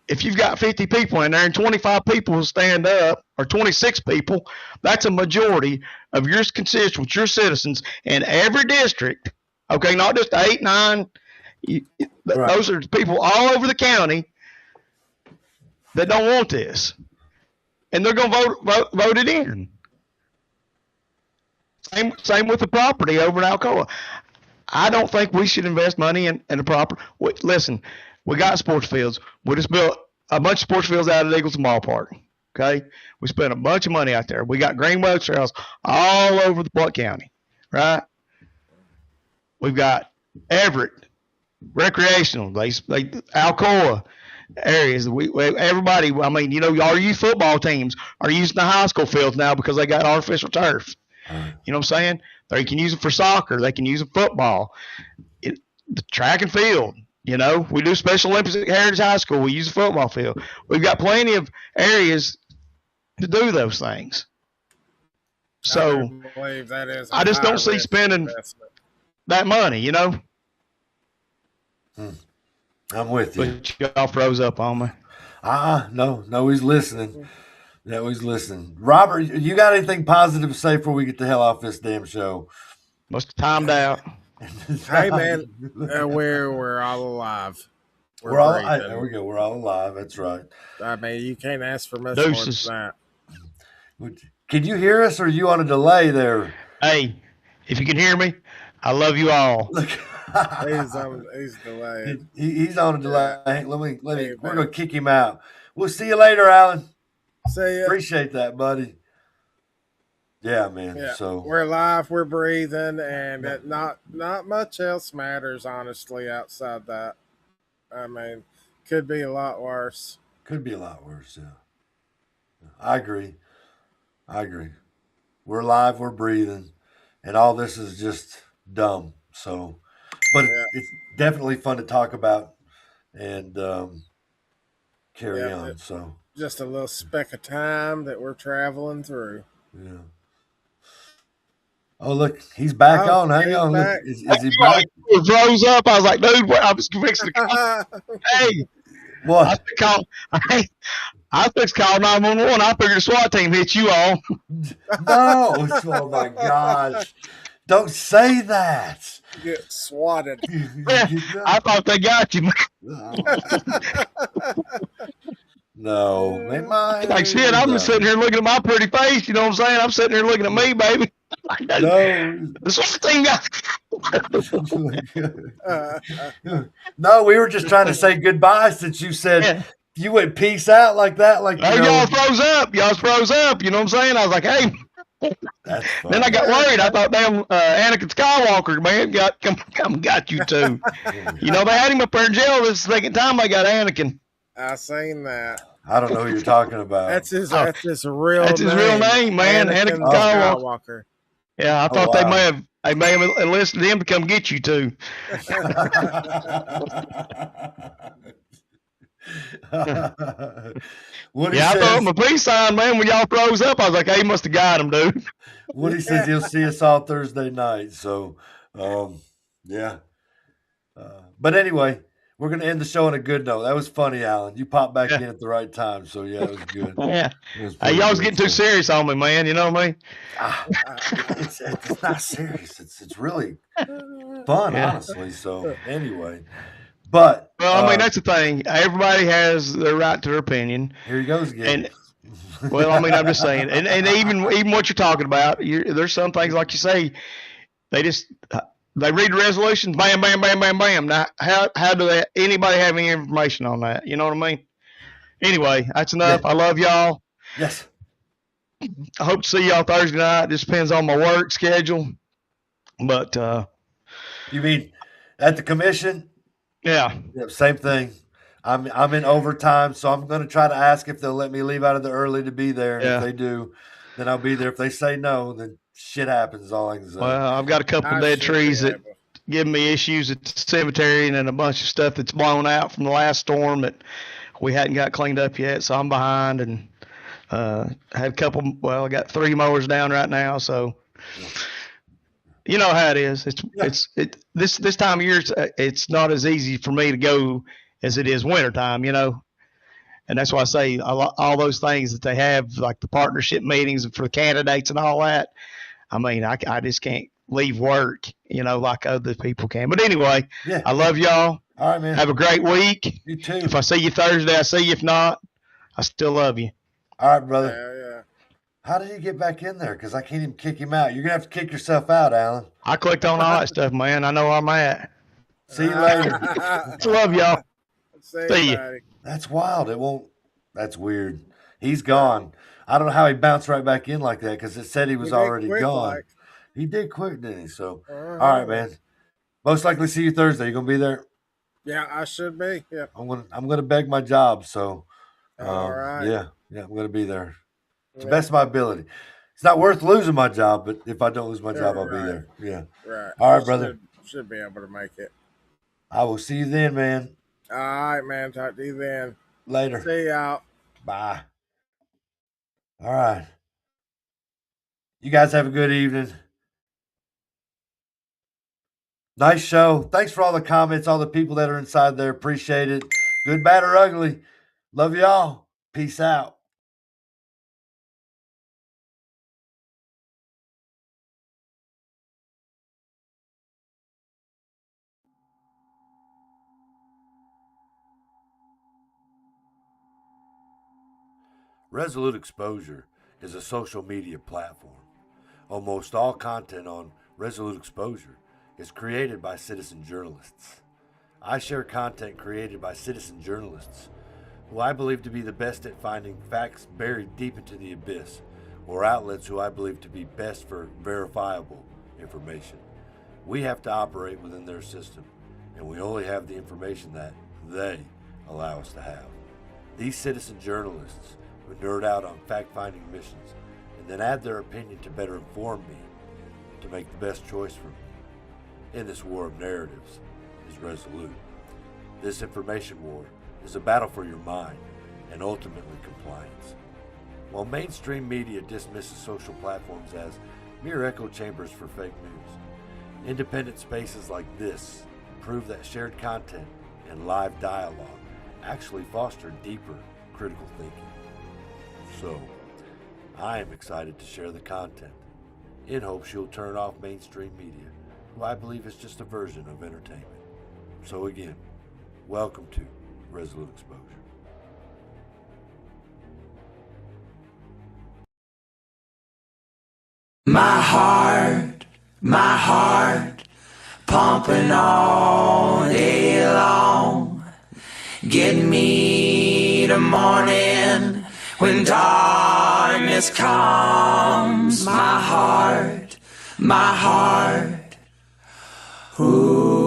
if you've got 50 people in there and 25 people stand up, or 26 people, that's a majority of your constituents, your citizens in every district. Okay, not just 8, 9. Right. Those are people all over the county that don't want this, and they're going to vote it in. Same with the property over in Alcoa. I don't think we should invest money in the property. Listen, we got sports fields. We just built a bunch of sports fields out at Eagleton Ballpark. Okay, we spent a bunch of money out there. We got greenway trails all over the Blount County, right? We've got Everett recreational, Alcoa areas. Everybody. I mean, you know, our youth football teams are using the high school fields now because they got artificial turf. You know what I'm saying? They can use it for soccer. They can use it for football. The track and field. You know, we do Special Olympics at Heritage High School. We use a football field. We've got plenty of areas to do those things. So I just don't see spending that money, you know.
I'm with you.
But y'all froze up on me.
No, he's listening. Yeah, he's listening. Robert, you got anything positive to say before we get the hell off this damn show?
Must have timed out.
Hey man, we're all alive.
We're all there. We go. We're all alive. That's right.
I mean, you can't ask for much more than that.
Can you hear us, or are you on a delay there?
Hey, if you can hear me, I love you all.
He's delayed.
He's on a delay. Let me. We're gonna kick him out. We'll see you later, Alan.
See ya.
Appreciate that, buddy. Yeah, man.
Yeah,
so
we're alive, we're breathing, and not much else matters, honestly, outside that. I mean, could be a lot worse.
Could be a lot worse, yeah. I agree. We're alive, we're breathing, and all this is just dumb. So, but it's definitely fun to talk about and carry on. So
just a little speck of time that we're traveling through.
Yeah. Oh, look, he's back on. Hang on. Look,
back.
is he back?
He froze up. I was like, dude, I was fixing to call. Hey,
what?
I fixed to call 911. I figured the SWAT team hit you all.
No. Oh, my gosh. Don't say that.
Get swatted.
I thought they got you.
No, man.
Like shit, I'm just sitting here looking at my pretty face. You know what I'm saying? I'm sitting here looking at me, baby.
No.
The SWAT team got.
No, we were just trying to say goodbye since you said you went peace out like that. Like
y'all froze up. Y'all froze up. You know what I'm saying? I was like, hey. Then I got worried. I thought, damn, Anakin Skywalker, man, got you too. You know, they had him up there in jail this second time I got Anakin.
I seen that.
I don't know who you're talking about.
That's his real name.
That's his real name, man. Anakin Skywalker. Yeah, I thought they may have enlisted him to come get you too. I thought him a peace sign, man. When y'all froze up, I was like, hey, he must have got him, dude.
Woody says he'll see us all Thursday night. So, yeah. But anyway, we're going to end the show on a good note. That was funny, Alan. You popped back in at the right time. So, yeah, it was good.
Yeah. Hey, y'all was getting too serious on me, man. You know what I mean?
It's not serious. It's really fun, honestly. So, anyway. But
well, I mean, that's the thing. Everybody has the right to their opinion.
Here he goes again.
And well, I mean, I'm just saying, and even what you're talking about, there's some things like you say, they read the resolutions, bam, bam, bam, bam, bam. Now, how do anybody have any information on that? You know what I mean? Anyway, that's enough. Yeah. I love y'all.
Yes.
I hope to see y'all Thursday night. It just depends on my work schedule. But
you mean at the commission?
Yeah.
Same thing. I'm in overtime, so I'm going to try to ask if they'll let me leave out of the early to be there. And if they do, then I'll be there. If they say no, then shit happens. All I can say.
Well, I've got a couple of dead trees that give me issues at the cemetery, and then a bunch of stuff that's blown out from the last storm that we hadn't got cleaned up yet. So I'm behind, and had a couple. Well, I got 3 mowers down right now, so. You know how it is. This time of year, it's not as easy for me to go as it is wintertime, you know. And that's why I say all those things that they have, like the partnership meetings for the candidates and all that. I mean, I just can't leave work, you know, like other people can. But anyway, I love y'all.
All right, man.
Have a great week.
You too.
If I see you Thursday, I see you. If not, I still love you.
All right, brother. Yeah. How did he get back in there? Because I can't even kick him out. You're going to have to kick yourself out, Alan.
I clicked on all that stuff, man. I know where I'm at.
See you later.
Love y'all. See you.
That's wild. It won't. That's weird. He's gone. I don't know how he bounced right back in like that because it said he was already gone. Like. He did quick, didn't he? So, all right, man. Most likely see you Thursday. You going to be there?
Yeah, I should be. Yeah.
I'm gonna beg my job. So,
all right.
Yeah, I'm going to be there. To the best of my ability. It's not worth losing my job, but if I don't lose my job, I'll be there. Yeah.
Right.
All right, brother.
Should be able to make it.
I will see you then, man.
All right, man. Talk to you then.
Later.
See you out.
Bye. All right. You guys have a good evening. Nice show. Thanks for all the comments, all the people that are inside there. Appreciate it. Good, bad, or ugly. Love y'all. Peace out. Resolute Exposure is a social media platform. Almost all content on Resolute Exposure is created by citizen journalists. I share content created by citizen journalists who I believe to be the best at finding facts buried deep into the abyss, or outlets who I believe to be best for verifiable information. We have to operate within their system, and we only have the information that they allow us to have. These citizen journalists who nerd out on fact-finding missions and then add their opinion to better inform me to make the best choice for me in this war of narratives is Resolute. This information war is a battle for your mind
and ultimately compliance. While mainstream media dismisses social platforms as mere echo chambers for fake news, independent spaces like this prove that shared content and live dialogue actually foster deeper critical thinking. So, I am excited to share the content, in hopes you'll turn off mainstream media, who I believe is just a version of entertainment. So again, welcome to Resolute Exposure.
My heart, pumping all day long, getting me to morning when darkness comes. My heart, ooh.